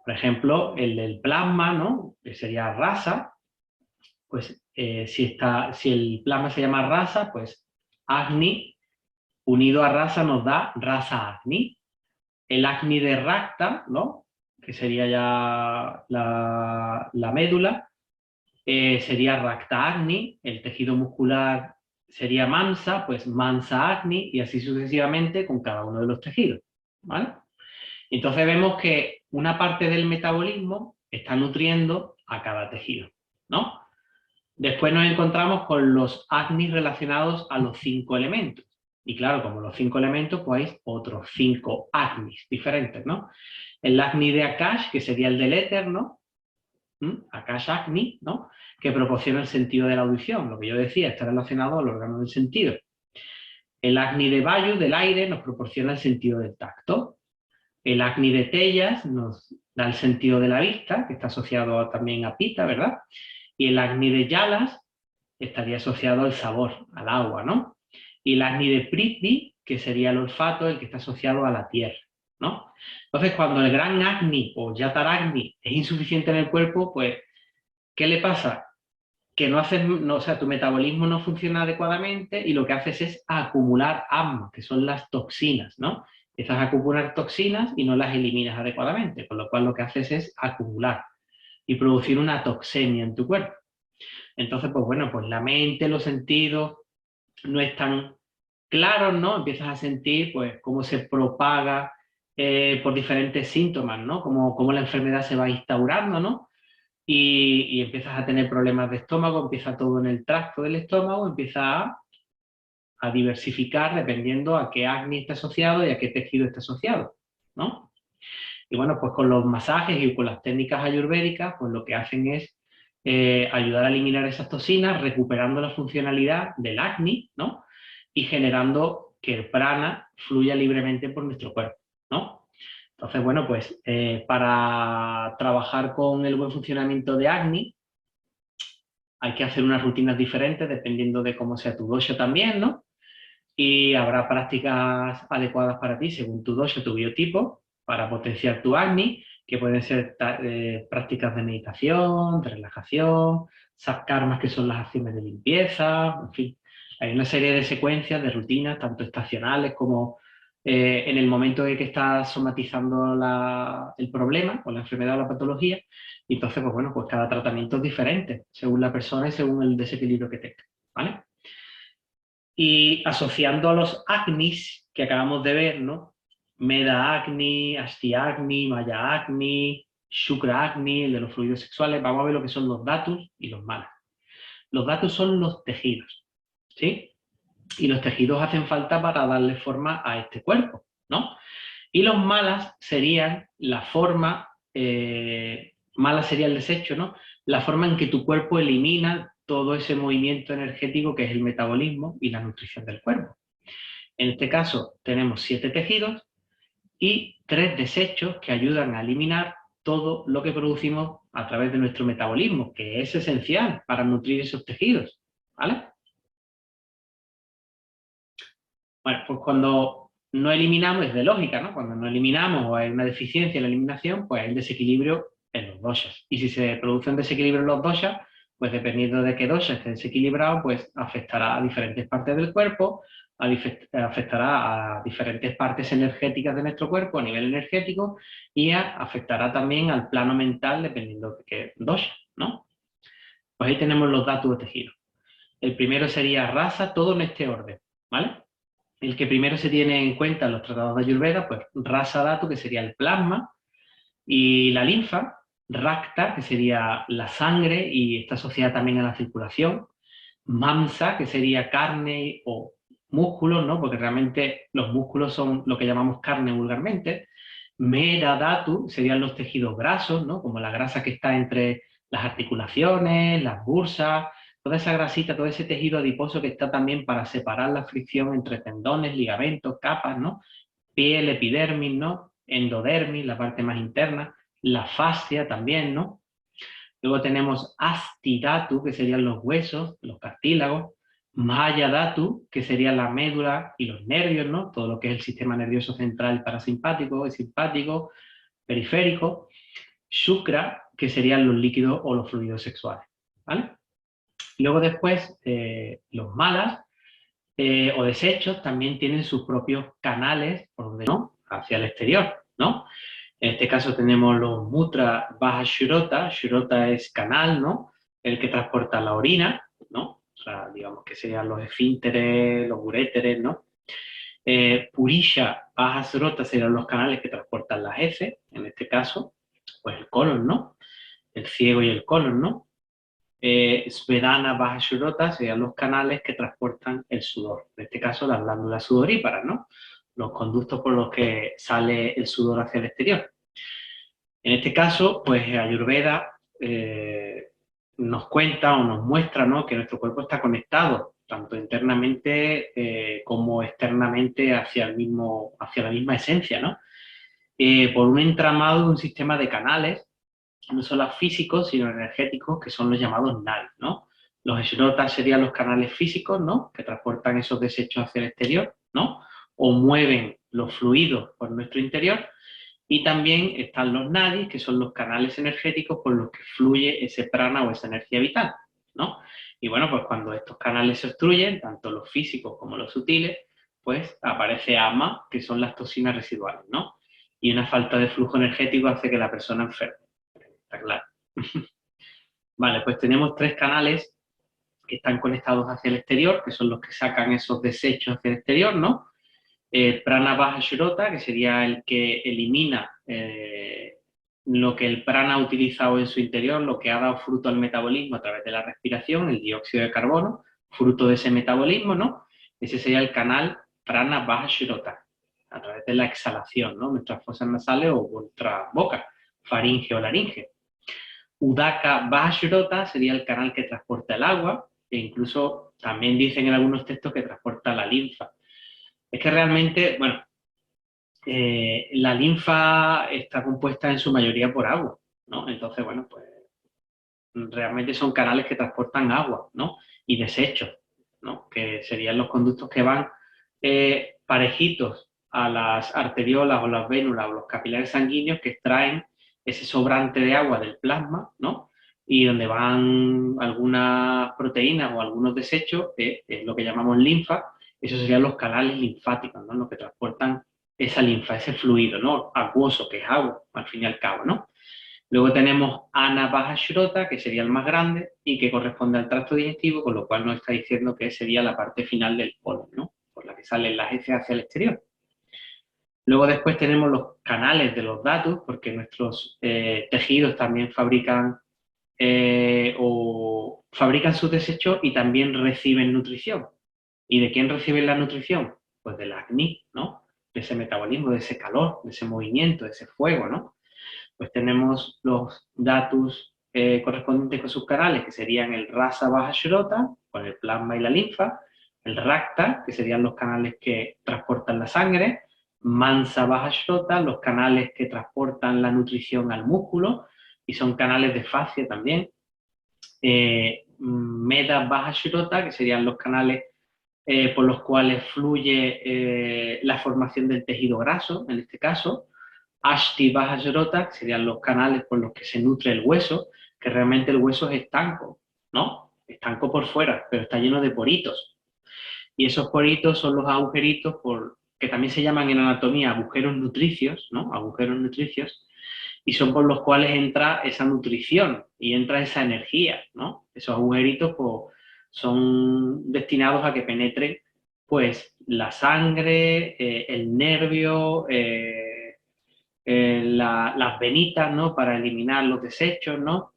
Por ejemplo, el del plasma, ¿no? Que sería rasa, pues si el plasma se llama rasa, pues Agni unido a rasa nos da rasa Agni. El Agni de Rakta, ¿no? Que sería ya la médula, sería Rakta Agni, el tejido muscular sería Mansa, pues Mansa Agni, y así sucesivamente con cada uno de los tejidos, ¿vale? Entonces vemos que una parte del metabolismo está nutriendo a cada tejido, ¿no? Después nos encontramos con los Agnis relacionados a los 5 elementos. Y claro, como los 5 elementos, pues hay otros 5 Agnis diferentes, ¿no? El Agni de Akash, que sería el del éter, ¿no? Akash Agni, ¿no? Que proporciona el sentido de la audición. Lo que yo decía, está relacionado al órgano del sentido. El Agni de Vayu, del aire, nos proporciona el sentido del tacto. El Agni de Tellas nos da el sentido de la vista, que está asociado también a Pita, ¿verdad? Y el Agni de Yalas estaría asociado al sabor, al agua, ¿no? Y el Agni de Prithvi, que sería el olfato, el que está asociado a la tierra, ¿no? Entonces, cuando el gran Agni o Yataragni es insuficiente en el cuerpo, pues, ¿qué le pasa? Que no haces, no, o sea, tu metabolismo no funciona adecuadamente y lo que haces es acumular AMA, que son las toxinas, ¿no? Empiezas a acumular toxinas y no las eliminas adecuadamente, con lo cual lo que haces es acumular y producir una toxemia en tu cuerpo. Entonces, pues bueno, pues la mente, los sentidos no están claros, ¿no? Empiezas a sentir, pues, cómo se propaga por diferentes síntomas, ¿no? Cómo la enfermedad se va instaurando, ¿no? Y empiezas a tener problemas de estómago, empieza todo en el tracto del estómago, empieza a diversificar dependiendo a qué acné está asociado y a qué tejido está asociado, ¿no? Y bueno, pues con los masajes y con las técnicas ayurvédicas, pues lo que hacen es ayudar a eliminar esas toxinas, recuperando la funcionalidad del acné, ¿no? Y generando que el prana fluya libremente por nuestro cuerpo, ¿no? Entonces, bueno, pues para trabajar con el buen funcionamiento de acné, hay que hacer unas rutinas diferentes dependiendo de cómo sea tu dosha también, ¿no? Y habrá prácticas adecuadas para ti según tu dosha, tu biotipo, para potenciar tu acné, que pueden ser prácticas de meditación, de relajación, satkarmas, que son las acciones de limpieza, en fin. Hay una serie de secuencias, de rutinas, tanto estacionales como en el momento en que estás somatizando el problema o la enfermedad o la patología. Y entonces, pues bueno, pues cada tratamiento es diferente, según la persona y según el desequilibrio que tenga, ¿vale? Y asociando a los acnis que acabamos de ver, ¿no? Meda acni, Asti acni, Maya acni, Shukra acni, el de los fluidos sexuales. Vamos a ver lo que son los datus y los malas. Los datus son los tejidos, ¿sí? Y los tejidos hacen falta para darle forma a este cuerpo, ¿no? Y los malas serían la forma, mala sería el desecho, ¿no? La forma en que tu cuerpo elimina todo ese movimiento energético que es el metabolismo y la nutrición del cuerpo. En este caso tenemos 7 tejidos y 3 desechos que ayudan a eliminar todo lo que producimos a través de nuestro metabolismo, que es esencial para nutrir esos tejidos, ¿vale? Bueno, pues cuando no eliminamos, es de lógica, ¿no? Cuando no eliminamos o hay una deficiencia en la eliminación, pues hay un desequilibrio en los doshas. Y si se produce un desequilibrio en los doshas, pues dependiendo de qué dosha esté desequilibrado, pues afectará a diferentes partes del cuerpo, afectará a diferentes partes energéticas de nuestro cuerpo a nivel energético y afectará también al plano mental dependiendo de qué dosha, ¿no? Pues ahí tenemos los datos de tejido. El primero sería raza, todo en este orden, ¿vale? El que primero se tiene en cuenta en los tratados de Ayurveda, pues Rasa Dhatu, que sería el plasma, y la linfa, Rakta, que sería la sangre y está asociada también a la circulación, Mamsa, que sería carne o músculos, ¿no? Porque realmente los músculos son lo que llamamos carne vulgarmente. Mera Dhatu serían los tejidos grasos, ¿no? Como la grasa que está entre las articulaciones, las bursas, toda esa grasita, todo ese tejido adiposo que está también para separar la fricción entre tendones, ligamentos, capas, ¿no? Piel, epidermis, ¿no? Endodermis, la parte más interna, la fascia también, ¿no? Luego tenemos Astidhatu, que serían los huesos, los cartílagos, Mayadhatu, que sería la médula y los nervios, ¿no? Todo lo que es el sistema nervioso central parasimpático y simpático, periférico, shukra, que serían los líquidos o los fluidos sexuales, ¿vale? Y luego después, los malas o desechos también tienen sus propios canales, por donde no, hacia el exterior, ¿no? En este caso tenemos los mutra baja shurota. Shurota es canal, ¿no? El que transporta la orina, ¿no? O sea, digamos que serían los esfínteres, los uréteres, ¿no? Purisha baja shurota serían los canales que transportan las heces, en este caso, pues el colon, ¿no? El ciego y el colon, ¿no? Svedana baja shurota serían los canales que transportan el sudor, en este caso las glándulas sudoríparas, ¿no? Los conductos por los que sale el sudor hacia el exterior. En este caso, pues Ayurveda nos cuenta o nos muestra, ¿no?, que nuestro cuerpo está conectado, tanto internamente como externamente hacia la misma esencia, ¿no? Por un entramado de un sistema de canales, no solo físicos, sino energéticos, que son los llamados nadis, ¿no? Los shrotas serían los canales físicos, ¿no?, que transportan esos desechos hacia el exterior, ¿no?, o mueven los fluidos por nuestro interior. Y también están los nadis, que son los canales energéticos por los que fluye ese prana o esa energía vital, ¿no? Y bueno, pues cuando estos canales se obstruyen, tanto los físicos como los sutiles, pues aparece ama, que son las toxinas residuales, ¿no? Y una falta de flujo energético hace que la persona enferme. Está claro. Vale, pues tenemos 3 canales que están conectados hacia el exterior, que son los que sacan esos desechos hacia el exterior, ¿no? Prana baja shurota, que sería el que elimina lo que el prana ha utilizado en su interior, lo que ha dado fruto al metabolismo a través de la respiración, el dióxido de carbono, fruto de ese metabolismo, ¿no? Ese sería el canal prana baja shurota, a través de la exhalación, ¿no? Nuestras fosas nasales o nuestra boca, faringe o laringe. Udaka baja shurota sería el canal que transporta el agua, e incluso también dicen en algunos textos que transporta la linfa. Es que realmente, bueno, la linfa está compuesta en su mayoría por agua, ¿no? Entonces, bueno, pues realmente son canales que transportan agua, ¿no? Y desechos, ¿no? Que serían los conductos que van parejitos a las arteriolas o las vénulas o los capilares sanguíneos que extraen ese sobrante de agua del plasma, ¿no? Y donde van algunas proteínas o algunos desechos, es lo que llamamos linfa. Esos serían los canales linfáticos, ¿no? Los que transportan esa linfa, ese fluido, ¿no? Acuoso, que es agua, al fin y al cabo, ¿no? Luego tenemos Ana baja shurota, que sería el más grande y que corresponde al tracto digestivo, con lo cual nos está diciendo que sería la parte final del colon, ¿no? Por la que salen las heces hacia el exterior. Luego después tenemos los canales de los datus, porque nuestros tejidos también fabrican sus desechos y también reciben nutrición. ¿Y de quién reciben la nutrición? Pues del acné, ¿no? De ese metabolismo, de ese calor, de ese movimiento, de ese fuego, ¿no? Pues tenemos los datus correspondientes con sus canales, que serían el rasa baja shurota, con el plasma y la linfa, el rakta, que serían los canales que transportan la sangre, mansa baja shurota, los canales que transportan la nutrición al músculo, y son canales de fascia también, meda baja shurota, que serían los canales por los cuales fluye la formación del tejido graso, en este caso, Ashti baja shurota, que serían los canales por los que se nutre el hueso, que realmente el hueso es estanco, ¿no? Estanco por fuera, pero está lleno de poritos. Y esos poritos son los agujeritos que también se llaman en anatomía agujeros nutricios, ¿no? Agujeros nutricios, y son por los cuales entra esa nutrición y entra esa energía, ¿no? Esos agujeritos pues, son destinados a que penetren pues la sangre, el nervio, las venitas, ¿no? Para eliminar los desechos, ¿no?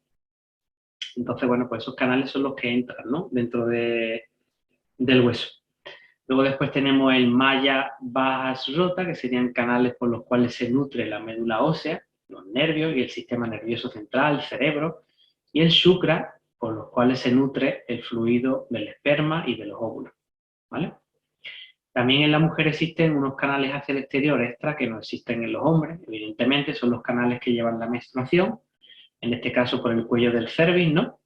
Entonces, bueno, pues esos canales son los que entran, ¿no? Dentro del hueso. Luego después tenemos el maya baja shurota, que serían canales por los cuales se nutre la médula ósea, los nervios y el sistema nervioso central, el cerebro, y el shukra, por los cuales se nutre el fluido del esperma y de los óvulos, ¿vale? También en la mujer existen unos canales hacia el exterior extra que no existen en los hombres, evidentemente son los canales que llevan la menstruación, en este caso por el cuello del cervix, ¿no?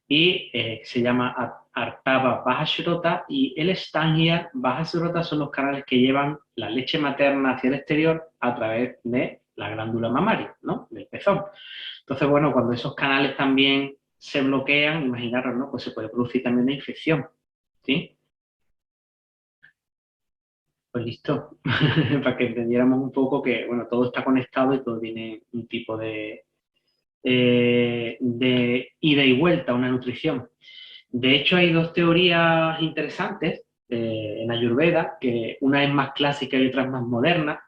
Y se llama Artava baja shurota, y el Stangia baja shurota son los canales que llevan la leche materna hacia el exterior a través de la glándula mamaria, ¿no? Del pezón. Entonces, bueno, cuando esos canales también se bloquean, imaginaros, ¿no? Pues se puede producir también una infección, ¿sí? Pues listo, para que entendiéramos un poco que, bueno, todo está conectado y todo tiene un tipo de ida y vuelta, una nutrición. De hecho, hay dos teorías interesantes en Ayurveda, que una es más clásica y otra es más moderna,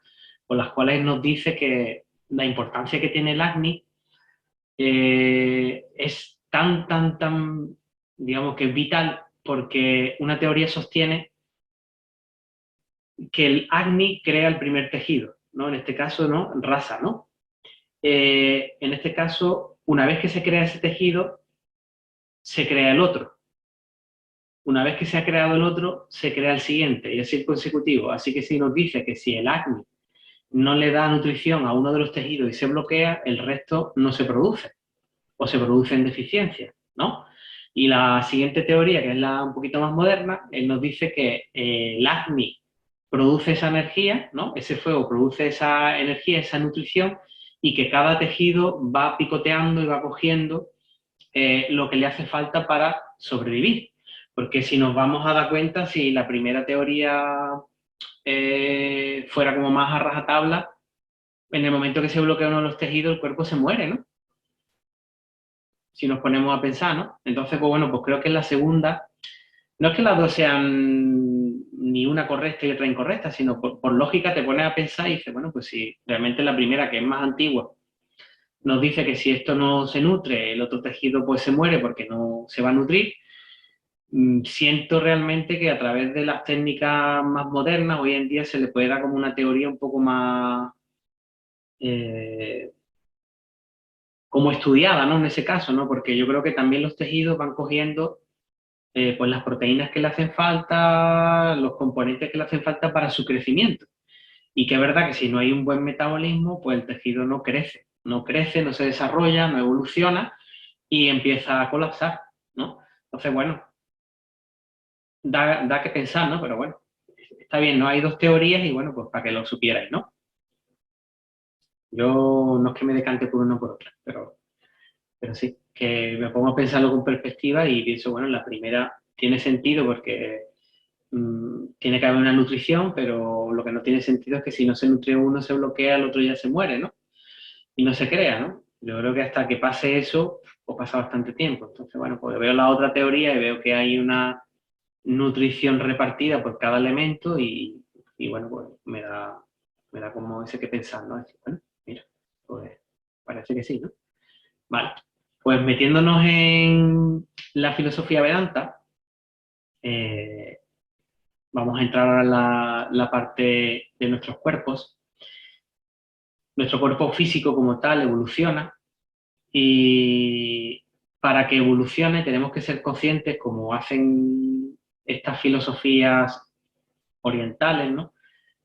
con las cuales nos dice que la importancia que tiene el Agni es tan, digamos que vital, porque una teoría sostiene que el Agni crea el primer tejido, ¿no? En este caso, ¿no? Rasa, ¿no? En este caso, una vez que se crea ese tejido, se crea el otro. Una vez que se ha creado el otro, se crea el siguiente, y así consecutivo. Así que si nos dice que si el Agni no le da nutrición a uno de los tejidos y se bloquea, el resto no se produce, o se produce en deficiencia, ¿no? Y la siguiente teoría, que es la un poquito más moderna, él nos dice que el Agni produce esa energía, ¿no? Ese fuego produce esa energía, esa nutrición, y que cada tejido va picoteando y va cogiendo lo que le hace falta para sobrevivir. Porque si nos vamos a dar cuenta, si la primera teoría fuera como más a rajatabla, en el momento que se bloquea uno de los tejidos, el cuerpo se muere, ¿no? Si nos ponemos a pensar, ¿no? Entonces, pues bueno, pues creo que es la segunda. No es que las dos sean ni una correcta y otra incorrecta, sino por lógica te pones a pensar y dices, bueno, pues si realmente la primera, que es más antigua, nos dice que si esto no se nutre, el otro tejido pues se muere porque no se va a nutrir. Siento realmente que a través de las técnicas más modernas hoy en día se le puede dar como una teoría un poco más eh, como estudiada, ¿no? En ese caso, ¿no? Porque yo creo que también los tejidos van cogiendo pues las proteínas que le hacen falta, los componentes que le hacen falta para su crecimiento. Y que es verdad que si no hay un buen metabolismo, pues el tejido no crece, no se desarrolla, no evoluciona y empieza a colapsar, ¿no? Entonces, bueno, da que pensar, ¿no? Pero bueno, está bien, ¿no? Hay dos teorías y bueno, pues para que lo supierais, ¿no? Yo no es que me decante por una o por otra, pero sí, que me pongo a pensarlo con perspectiva y pienso, bueno, la primera tiene sentido porque tiene que haber una nutrición, pero lo que no tiene sentido es que si no se nutre uno, se bloquea, el otro ya se muere, ¿no? Y no se crea, ¿no? Yo creo que hasta que pase eso, pues pasa bastante tiempo. Entonces, bueno, pues veo la otra teoría y veo que hay una nutrición repartida por cada elemento y bueno, pues me da como ese que pensar, ¿no? Decir, bueno, mira, pues parece que sí, ¿no? Vale, pues metiéndonos en la filosofía Vedanta, eh, vamos a entrar a la parte de nuestros cuerpos. Nuestro cuerpo físico como tal evoluciona y para que evolucione tenemos que ser conscientes, como hacen estas filosofías orientales, ¿no?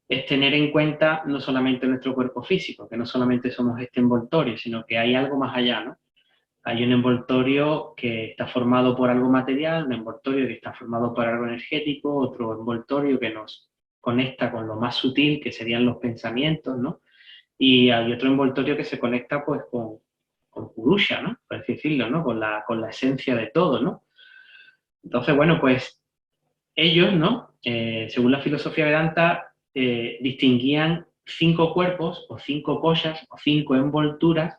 Es tener en cuenta no solamente nuestro cuerpo físico, que no solamente somos este envoltorio, sino que hay algo más allá, ¿no? Hay un envoltorio que está formado por algo material, un envoltorio que está formado por algo energético, otro envoltorio que nos conecta con lo más sutil, que serían los pensamientos, ¿no? Y hay otro envoltorio que se conecta pues con Purusha, ¿no? Por así decirlo, ¿no? Con la esencia de todo, ¿no? Entonces, bueno, pues ellos, ¿no? Según la filosofía Vedanta, distinguían 5 cuerpos o 5 cosas o 5 envolturas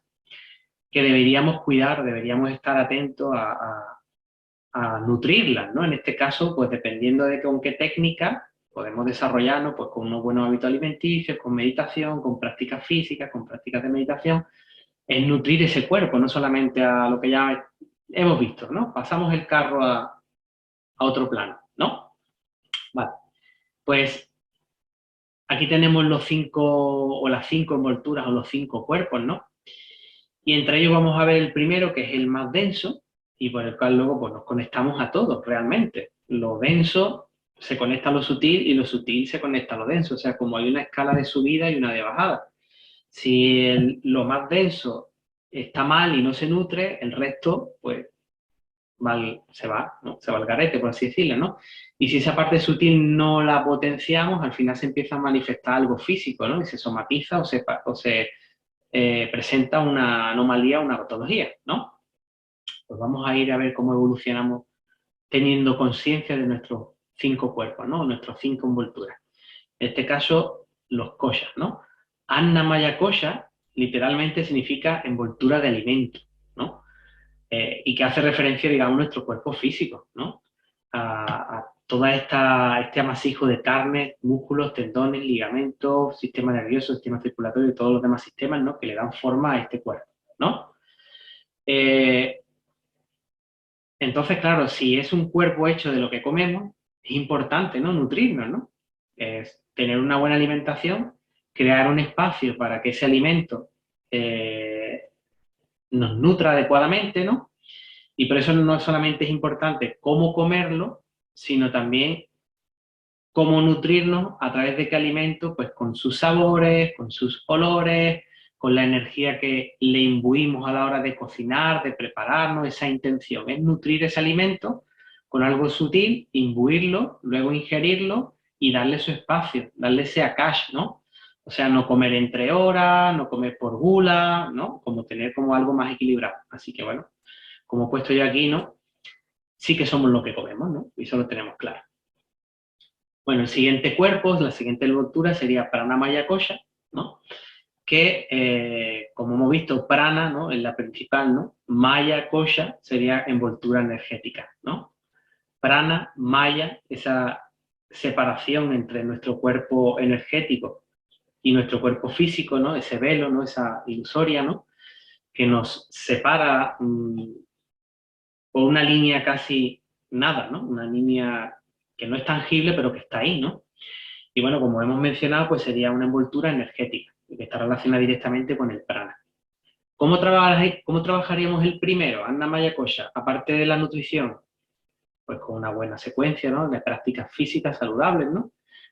que deberíamos cuidar, deberíamos estar atentos a nutrirlas, ¿no? En este caso, pues dependiendo de con qué técnica podemos desarrollarnos, pues con unos buenos hábitos alimenticios, con meditación, con prácticas físicas, con prácticas de meditación, es nutrir ese cuerpo, no solamente a lo que ya hemos visto, ¿no? Pasamos el carro a otro plano, ¿no? Vale, pues aquí tenemos los 5 o las 5 envolturas o los 5 cuerpos, ¿no? Y entre ellos vamos a ver el primero, que es el más denso, y por el cual luego pues, nos conectamos a todos realmente. Lo denso se conecta a lo sutil y lo sutil se conecta a lo denso. O sea, como hay una escala de subida y una de bajada. Si lo más denso está mal y no se nutre, el resto pues se va, ¿no? Se va al garete, por así decirlo, ¿no? Y si esa parte sutil no la potenciamos, al final se empieza a manifestar algo físico, ¿no? Y se somatiza o se presenta una anomalía, una patología, ¿no? Pues vamos a ir a ver cómo evolucionamos teniendo conciencia de nuestros 5 cuerpos, ¿no? Nuestras 5 envolturas. En este caso, los koshas, ¿no? Annamaya kosha literalmente significa envoltura de alimento, ¿no? Y que hace referencia, digamos, a nuestro cuerpo físico, ¿no? A todo este amasijo de carne, músculos, tendones, ligamentos, sistema nervioso, sistema circulatorio y todos los demás sistemas, ¿no? Que le dan forma a este cuerpo, ¿no? Entonces, claro, si es un cuerpo hecho de lo que comemos, es importante, ¿no? Nutrirnos, ¿no? Es tener una buena alimentación, crear un espacio para que ese alimento nos nutra adecuadamente, ¿no? Y por eso no solamente es importante cómo comerlo, sino también cómo nutrirnos a través de qué alimento, pues con sus sabores, con sus olores, con la energía que le imbuimos a la hora de cocinar, de prepararnos, esa intención es nutrir ese alimento con algo sutil, imbuirlo, luego ingerirlo y darle su espacio, darle ese akash, ¿no? O sea, no comer entre horas, no comer por gula, ¿no? Como tener como algo más equilibrado. Así que bueno, como he puesto yo aquí, ¿no? Sí que somos lo que comemos, ¿no? Y eso lo tenemos claro. Bueno, el siguiente cuerpo, la siguiente envoltura sería Pranamaya Kosha, ¿no? Que, como hemos visto, Prana, ¿no? Es la principal, ¿no? Maya Kosha sería envoltura energética, ¿no? Prana, Maya, esa separación entre nuestro cuerpo energético y nuestro cuerpo físico, ¿no? Ese velo, ¿no? Esa ilusoria, ¿no? Que nos separa por una línea casi nada, ¿no? Una línea que no es tangible, pero que está ahí, ¿no? Y bueno, como hemos mencionado, pues sería una envoltura energética, que está relacionada directamente con el prana. ¿Cómo trabajaríamos el primero, Annamaya Kosha? Aparte de la nutrición, pues con una buena secuencia, ¿no? De prácticas físicas saludables, ¿no?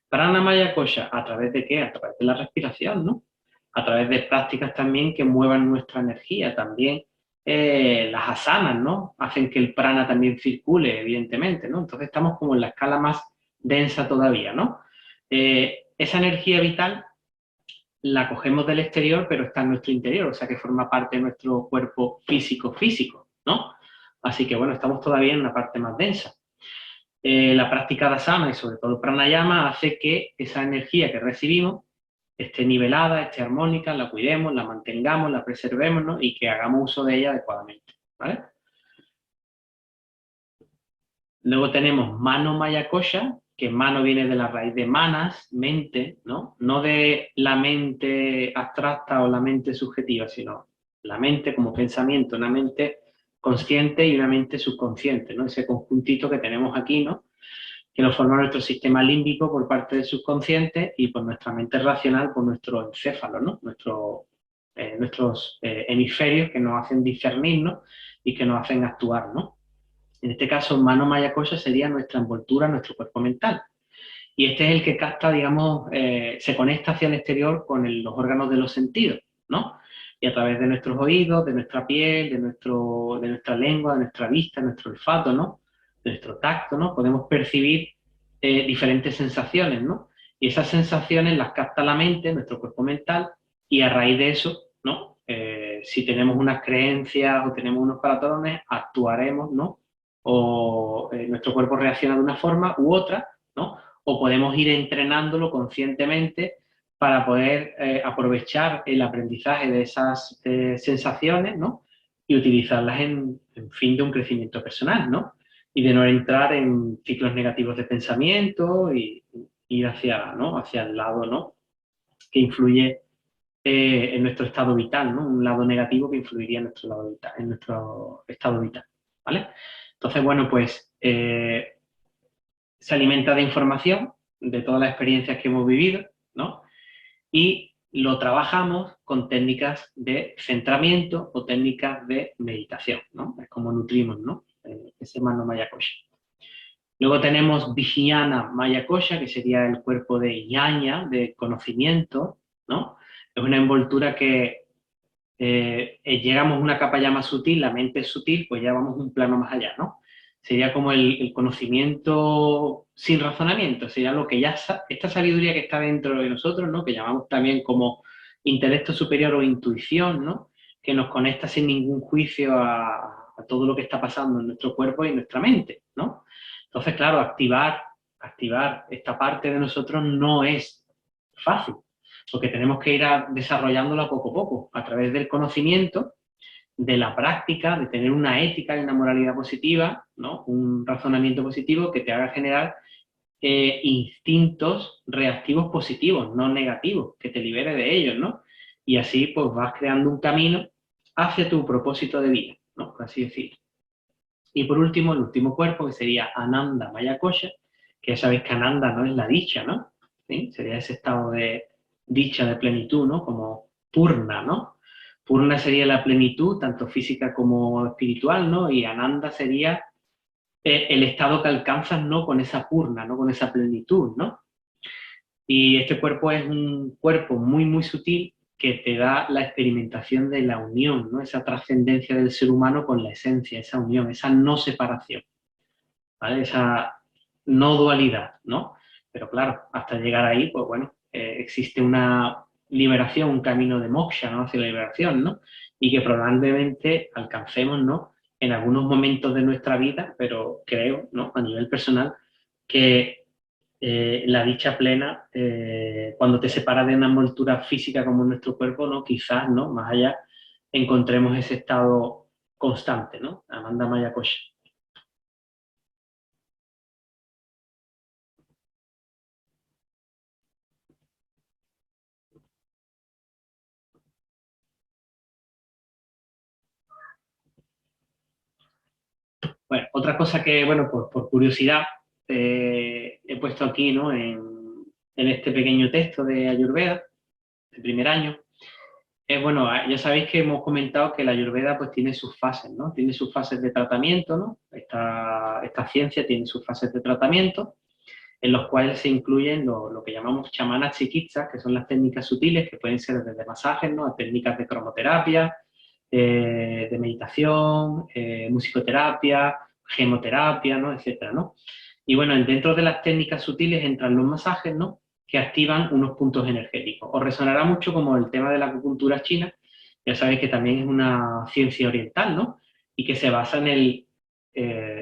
Pranamaya Kosha, ¿a través de qué? A través de la respiración, ¿no? A través de prácticas también que muevan nuestra energía, también las asanas, ¿no? Hacen que el prana también circule, evidentemente, ¿no? Entonces estamos como en la escala más densa todavía, ¿no? Esa energía vital la cogemos del exterior, pero está en nuestro interior, o sea que forma parte de nuestro cuerpo físico, ¿no? Así que bueno, estamos todavía en una parte más densa. La práctica de asana y sobre todo el pranayama hace que esa energía que recibimos esté nivelada, esté armónica, la cuidemos, la mantengamos, la preservemos, ¿no? Y que hagamos uso de ella adecuadamente, ¿vale? Luego tenemos mano maya kosha, que mano viene de la raíz de manas, mente, ¿no? No de la mente abstracta o la mente subjetiva, sino la mente como pensamiento, una mente consciente y una mente subconsciente, ¿no? Ese conjuntito que tenemos aquí, ¿no? Que lo forma nuestro sistema límbico por parte del subconsciente y por nuestra mente racional, por nuestro encéfalo, ¿no? Nuestros hemisferios que nos hacen discernir, ¿no? Y que nos hacen actuar, ¿no? En este caso, mano maya kosha sería nuestra envoltura, nuestro cuerpo mental. Y este es el que capta, digamos, se conecta hacia el exterior con los órganos de los sentidos, ¿no? Y a través de nuestros oídos, de nuestra piel, de nuestra lengua, de nuestra vista, de nuestro olfato, ¿no? De nuestro tacto, ¿no? Podemos percibir diferentes sensaciones, ¿no? Y esas sensaciones las capta la mente, nuestro cuerpo mental, y a raíz de eso, ¿no? Si tenemos unas creencias o tenemos unos patrones, actuaremos, ¿no? O nuestro cuerpo reacciona de una forma u otra, ¿no? O podemos ir entrenándolo conscientemente para poder aprovechar el aprendizaje de esas sensaciones, ¿no? Y utilizarlas en fin de un crecimiento personal, ¿no? Y de no entrar en ciclos negativos de pensamiento y ir hacia, ¿no? Hacia el lado, ¿no? Que influye en nuestro estado vital, ¿no? Un lado negativo que influiría en nuestro, lado vital, en nuestro estado vital, ¿vale? Entonces, bueno, pues se alimenta de información, de todas las experiencias que hemos vivido, ¿no? Y lo trabajamos con técnicas de centramiento o técnicas de meditación, ¿no? Es como nutrimos, ¿no? Ese mano maya kosha. Luego tenemos Vijnana Maya Kosha, que sería el cuerpo de ñaña, de conocimiento, ¿no? Es una envoltura que llegamos a una capa ya más sutil, la mente es sutil, pues ya vamos un plano más allá, ¿no? Sería como el conocimiento sin razonamiento, sería lo que ya, esta sabiduría que está dentro de nosotros, ¿no? Que llamamos también como intelecto superior o intuición, ¿no? Que nos conecta sin ningún juicio a todo lo que está pasando en nuestro cuerpo y en nuestra mente, ¿no? Entonces, claro, activar esta parte de nosotros no es fácil, porque tenemos que ir desarrollándola poco a poco, a través del conocimiento, de la práctica, de tener una ética y una moralidad positiva, ¿no? Un razonamiento positivo que te haga generar instintos reactivos positivos, no negativos, que te libere de ellos, ¿no? Y así pues vas creando un camino hacia tu propósito de vida, ¿no? Por así decirlo. Y por último, el último cuerpo, que sería Ananda Maya Kosha, que ya sabéis que Ananda no es la dicha, ¿no? ¿Sí? Sería ese estado de dicha, de plenitud, ¿no? Como Purna, ¿no? Purna sería la plenitud, tanto física como espiritual, ¿no? Y Ananda sería el estado que alcanzas, ¿no? Con esa Purna, ¿no? Con esa plenitud, ¿no? Y este cuerpo es un cuerpo muy, muy sutil que te da la experimentación de la unión, ¿no? Esa trascendencia del ser humano con la esencia, esa unión, esa no separación, ¿vale? Esa no dualidad, ¿no? Pero claro, hasta llegar ahí, pues bueno, existe una liberación, un camino de moksha, ¿no? Hacia la liberación, ¿no? Y que probablemente alcancemos, ¿no? En algunos momentos de nuestra vida, pero creo, ¿no? A nivel personal, que la dicha plena, cuando te separas de una envoltura física como nuestro cuerpo, ¿no? Quizás, ¿no? Más allá, encontremos ese estado constante, ¿no? Ananda Maya Kosha. Bueno, otra cosa que, bueno, por curiosidad, he puesto aquí, ¿no? En este pequeño texto de Ayurveda, de primer año, es, bueno, ya sabéis que hemos comentado que la Ayurveda pues tiene sus fases, ¿no? Tiene sus fases de tratamiento, ¿no? Esta ciencia tiene sus fases de tratamiento, en los cuales se incluyen lo que llamamos chamana chiquitza, que son las técnicas sutiles, que pueden ser desde masajes, ¿no? A técnicas de cromoterapia, de meditación, musicoterapia, gemoterapia, ¿no? Etcétera, ¿no? Y bueno, dentro de las técnicas sutiles entran los masajes, ¿no? Que activan unos puntos energéticos. Os resonará mucho como el tema de la acupuntura china, ya sabéis que también es una ciencia oriental, ¿no? Y que se basa en el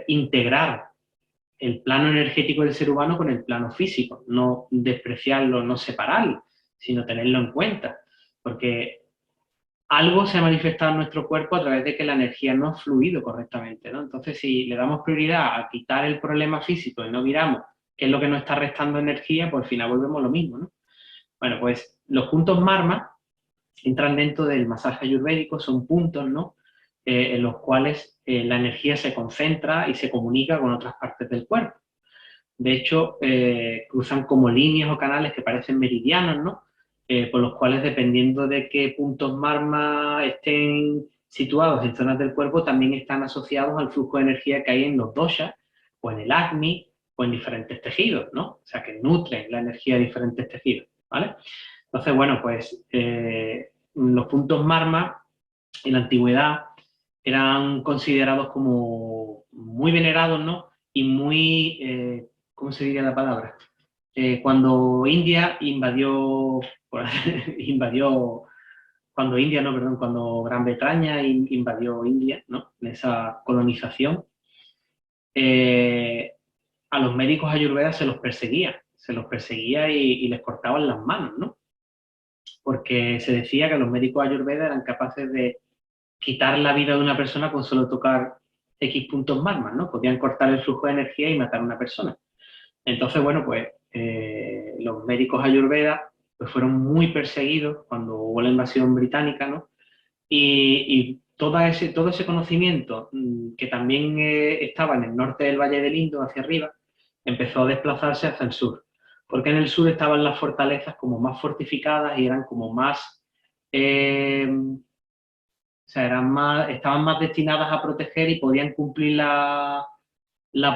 integrar el plano energético del ser humano con el plano físico, no despreciarlo, no separarlo, sino tenerlo en cuenta, porque algo se ha manifestado en nuestro cuerpo a través de que la energía no ha fluido correctamente, ¿no? Entonces, si le damos prioridad a quitar el problema físico y no miramos qué es lo que nos está restando energía, pues al final volvemos a lo mismo, ¿no? Bueno, pues los puntos marma entran dentro del masaje ayurvédico, son puntos, ¿no? En los cuales la energía se concentra y se comunica con otras partes del cuerpo. De hecho, cruzan como líneas o canales que parecen meridianos, ¿no? Por los cuales, dependiendo de qué puntos marma estén situados en zonas del cuerpo, también están asociados al flujo de energía que hay en los doshas, o en el agni, o en diferentes tejidos, ¿no? O sea, que nutren la energía de diferentes tejidos, ¿vale? Entonces, bueno, pues los puntos marma en la antigüedad eran considerados como muy venerados, ¿no? Y muy, ¿cómo se diría la palabra? Cuando India invadió, invadió, cuando India, no, perdón, cuando Gran Bretaña invadió India, ¿no? En esa colonización, eh, a los médicos ayurvedas se los perseguía y les cortaban las manos, ¿no? Porque se decía que los médicos ayurvedas eran capaces de quitar la vida de una persona con solo tocar X puntos marmas, ¿no? Podían cortar el flujo de energía y matar a una persona. Entonces, bueno, pues los médicos ayurveda pues, fueron muy perseguidos cuando hubo la invasión británica, ¿no? Y todo ese conocimiento que también estaba en el norte del Valle del Indo, hacia arriba, empezó a desplazarse hacia el sur. Porque en el sur estaban las fortalezas como más fortificadas y eran como más o sea, estaban más destinadas a proteger y podían cumplir la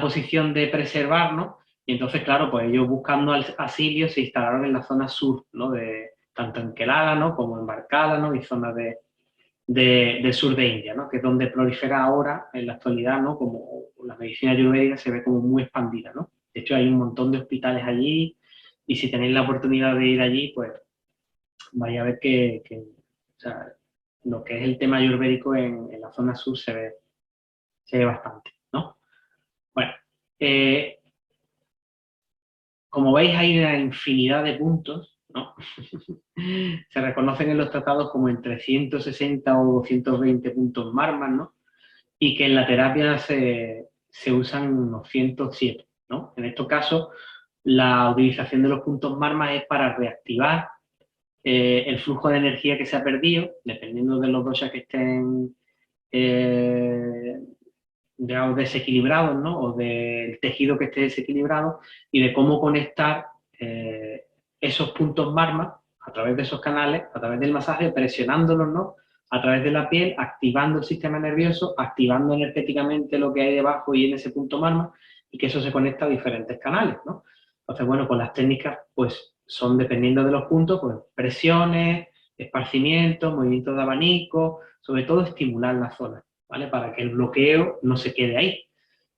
posición de preservar, ¿no? Y entonces, claro, pues ellos buscando asilio se instalaron en la zona sur, ¿no? Tanto en Kerala, ¿no? Como en Barcala, ¿no? Y zonas del sur de India, ¿no? Que es donde prolifera ahora, en la actualidad, ¿no? Como la medicina ayurvédica se ve como muy expandida, ¿no? De hecho, hay un montón de hospitales allí y si tenéis la oportunidad de ir allí, pues vais a ver que o sea, lo que es el tema ayurvédico en la zona sur se ve bastante, ¿no? Bueno, eh, como veis hay una infinidad de puntos, ¿no? Se reconocen en los tratados como entre 160 o 220 puntos Marman, ¿no? Y que en la terapia se usan unos 107, ¿no? En estos casos, la utilización de los puntos Marman es para reactivar el flujo de energía que se ha perdido, dependiendo de los doshas que estén eh, digamos, desequilibrados, ¿no? O del tejido que esté desequilibrado y de cómo conectar esos puntos marma a través de esos canales, a través del masaje, presionándolos, ¿no? A través de la piel, activando el sistema nervioso, activando energéticamente lo que hay debajo y en ese punto marma, y que eso se conecta a diferentes canales, ¿no? Entonces, bueno, pues las técnicas, pues, son dependiendo de los puntos, pues, presiones, esparcimientos, movimientos de abanico, sobre todo estimular la zona, ¿vale? Para que el bloqueo no se quede ahí.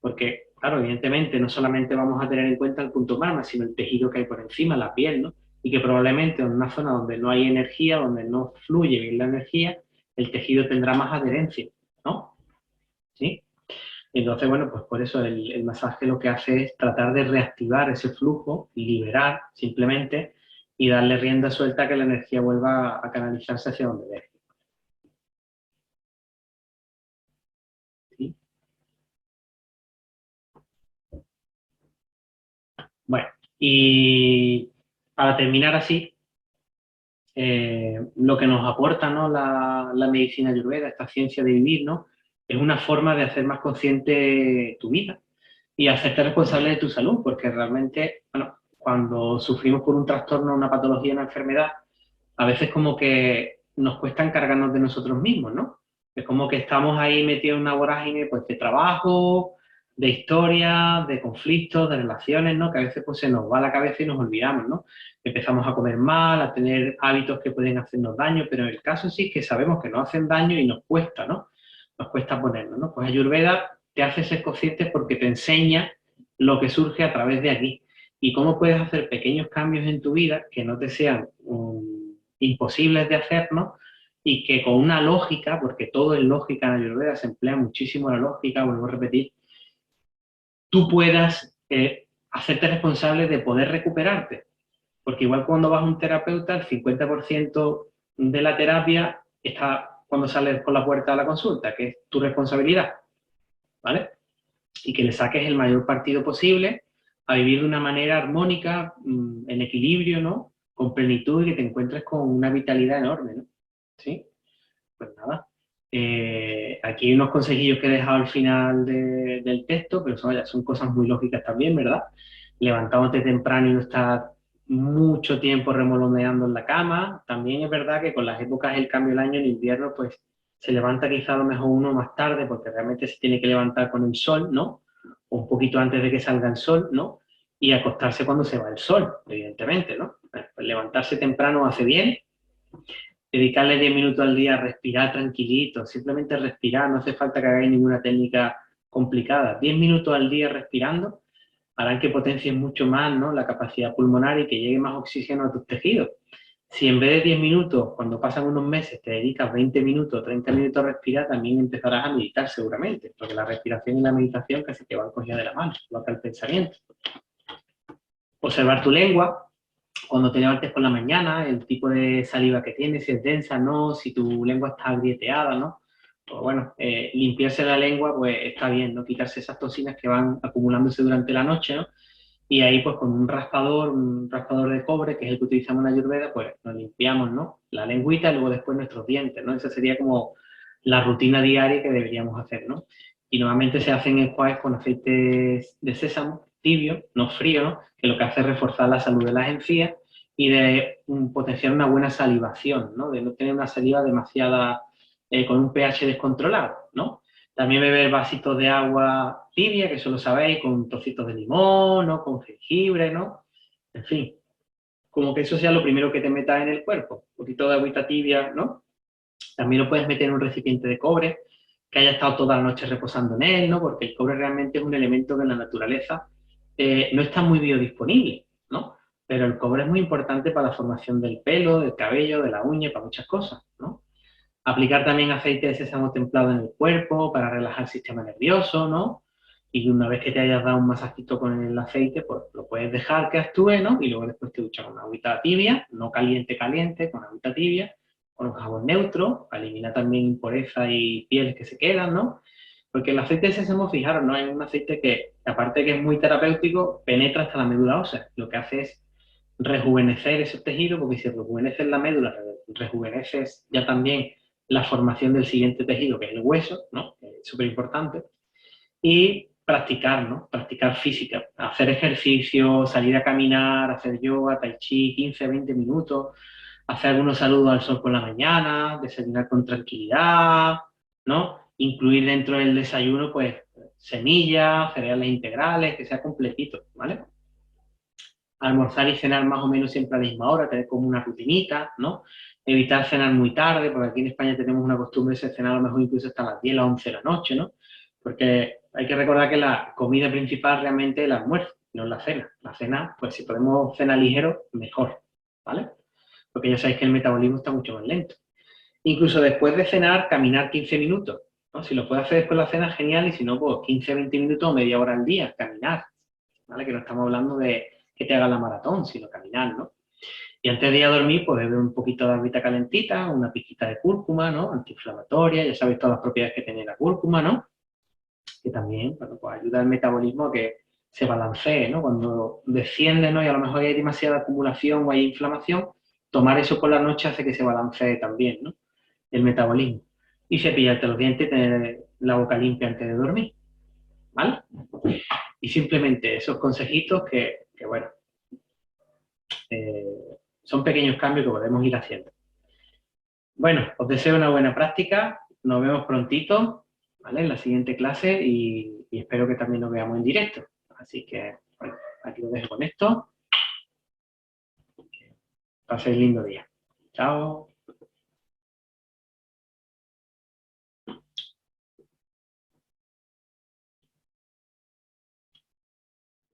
Porque, claro, evidentemente no solamente vamos a tener en cuenta el punto marma, sino el tejido que hay por encima, la piel, ¿no? Y que probablemente en una zona donde no hay energía, donde no fluye bien la energía, el tejido tendrá más adherencia, ¿no? ¿Sí? Entonces, bueno, pues por eso el masaje lo que hace es tratar de reactivar ese flujo y liberar simplemente y darle rienda suelta a que la energía vuelva a canalizarse hacia donde debe. ¿Sí? Bueno, y para terminar así, lo que nos aporta, ¿no? la medicina ayurveda, esta ciencia de vivir, ¿no? Es una forma de hacer más consciente tu vida y hacerte responsable de tu salud, porque realmente, bueno, cuando sufrimos por un trastorno, una patología, una enfermedad, a veces como que nos cuesta encargarnos de nosotros mismos, ¿no? Es como que estamos ahí metidos en una vorágine, pues, de trabajo, de historia, de conflictos, de relaciones, ¿no? Que a veces pues se nos va la cabeza y nos olvidamos, ¿no? Empezamos a comer mal, a tener hábitos que pueden hacernos daño, pero en el caso sí que sabemos que nos hacen daño y nos cuesta, ¿no? Nos cuesta ponernos, ¿no? Pues Ayurveda te hace ser consciente porque te enseña lo que surge a través de aquí y cómo puedes hacer pequeños cambios en tu vida que no te sean imposibles de hacer, ¿no? Y que con una lógica, porque todo es lógica en Ayurveda, se emplea muchísimo la lógica, vuelvo a repetir, tú puedas hacerte responsable de poder recuperarte. Porque igual cuando vas a un terapeuta, el 50% de la terapia está cuando sales por la puerta de la consulta, que es tu responsabilidad, ¿vale? Y que le saques el mayor partido posible a vivir de una manera armónica, en equilibrio, ¿no? Con plenitud y que te encuentres con una vitalidad enorme, ¿no? ¿Sí? Pues nada. Aquí hay unos consejillos que he dejado al final del texto, pero son cosas muy lógicas también, ¿verdad? Levantándote temprano y no estar mucho tiempo remoloneando en la cama. También es verdad que con las épocas del cambio del año, en invierno, pues se levanta quizá a lo mejor uno más tarde, porque realmente se tiene que levantar con el sol, ¿no? O un poquito antes de que salga el sol, ¿no? Y acostarse cuando se va el sol, evidentemente, ¿no? Pues levantarse temprano hace bien, dedicarle 10 minutos al día a respirar tranquilito, simplemente respirar, no hace falta que hagáis ninguna técnica complicada. 10 minutos al día respirando harán que potencies mucho más, ¿no? La capacidad pulmonar y que llegue más oxígeno a tus tejidos. Si en vez de 10 minutos, cuando pasan unos meses, te dedicas 20 minutos, 30 minutos a respirar, también empezarás a meditar seguramente, porque la respiración y la meditación casi te van cogidas de la mano, lo que el pensamiento. Observar tu lengua, cuando te levantes por la mañana, el tipo de saliva que tienes, si es densa, no, si tu lengua está agrieteada, ¿no? Pues bueno, limpiarse la lengua, pues está bien, ¿no? Quitarse esas toxinas que van acumulándose durante la noche, ¿no? Y ahí, pues con un raspador de cobre, que es el que utilizamos en la Ayurveda, pues nos limpiamos, ¿no? La lengüita y luego después nuestros dientes, ¿no? Esa sería como la rutina diaria que deberíamos hacer, ¿no? Y normalmente se hacen enjuagues con aceite de sésamo tibio, no frío, ¿no? Que lo que hace es reforzar la salud de las encías y de potenciar una buena salivación, ¿no? De no tener una saliva demasiada, con un pH descontrolado, ¿no? También beber vasitos de agua tibia, que eso lo sabéis, con trocitos de limón, ¿no? Con jengibre, ¿no? En fin, como que eso sea lo primero que te metas en el cuerpo. Un poquito de agüita tibia, ¿no? También lo puedes meter en un recipiente de cobre, que haya estado toda la noche reposando en él, ¿no? Porque el cobre realmente es un elemento que en la naturaleza no está muy biodisponible, ¿no? Pero el cobre es muy importante para la formación del pelo, del cabello, de la uña, para muchas cosas, ¿no? Aplicar también aceite de sésamo templado en el cuerpo para relajar el sistema nervioso, ¿no? Y una vez que te hayas dado un masajito con el aceite, pues lo puedes dejar que actúe, ¿no? Y luego después te duchas con agüita tibia, no caliente, caliente, con agüita tibia, con un jabón neutro, para eliminar también impurezas y pieles que se quedan, ¿no? Porque el aceite de sésamo, fijaros, ¿no? Es un aceite que, aparte de que es muy terapéutico, penetra hasta la médula ósea. Lo que hace es rejuvenecer esos tejidos, porque si rejuveneces la médula, rejuveneces ya también la formación del siguiente tejido, que es el hueso, ¿no? Es súper importante. Y practicar, ¿no? Practicar física, hacer ejercicio, salir a caminar, hacer yoga, tai chi, 15, 20 minutos, hacer algunos saludos al sol por la mañana, desayunar con tranquilidad, ¿no? Incluir dentro del desayuno, pues, semillas, cereales integrales, que sea completito, ¿vale? Almorzar y cenar más o menos siempre a la misma hora, tener como una rutinita, ¿no? Evitar cenar muy tarde, porque aquí en España tenemos una costumbre de cenar a lo mejor incluso hasta las 10, las 11 de la noche, ¿no? Porque hay que recordar que la comida principal realmente es el almuerzo, no es la cena. La cena, pues si podemos cenar ligero, mejor, ¿vale? Porque ya sabéis que el metabolismo está mucho más lento. Incluso después de cenar, caminar 15 minutos, ¿no? Si lo puedes hacer después de la cena, genial, y si no, pues 15, 20 minutos o media hora al día, caminar, ¿vale? Que no estamos hablando de que te haga la maratón, sino caminar, ¿no? Y antes de ir a dormir, pues beber un poquito de agüita calentita, una pizquita de cúrcuma, ¿no? Antiinflamatoria, ya sabéis todas las propiedades que tiene la cúrcuma, ¿no? Que también, bueno, pues ayuda al metabolismo a que se balancee, ¿no? Cuando desciende, ¿no? Y a lo mejor hay demasiada acumulación o hay inflamación, tomar eso por la noche hace que se balancee también, ¿no? El metabolismo. Y cepillarte los dientes y tener la boca limpia antes de dormir, ¿vale? Y simplemente esos consejitos que bueno, son pequeños cambios que podemos ir haciendo. Bueno, os deseo una buena práctica, nos vemos prontito, ¿vale? En la siguiente clase y espero que también nos veamos en directo. Así que, bueno, aquí os dejo con esto. Paséis lindo día. Chao.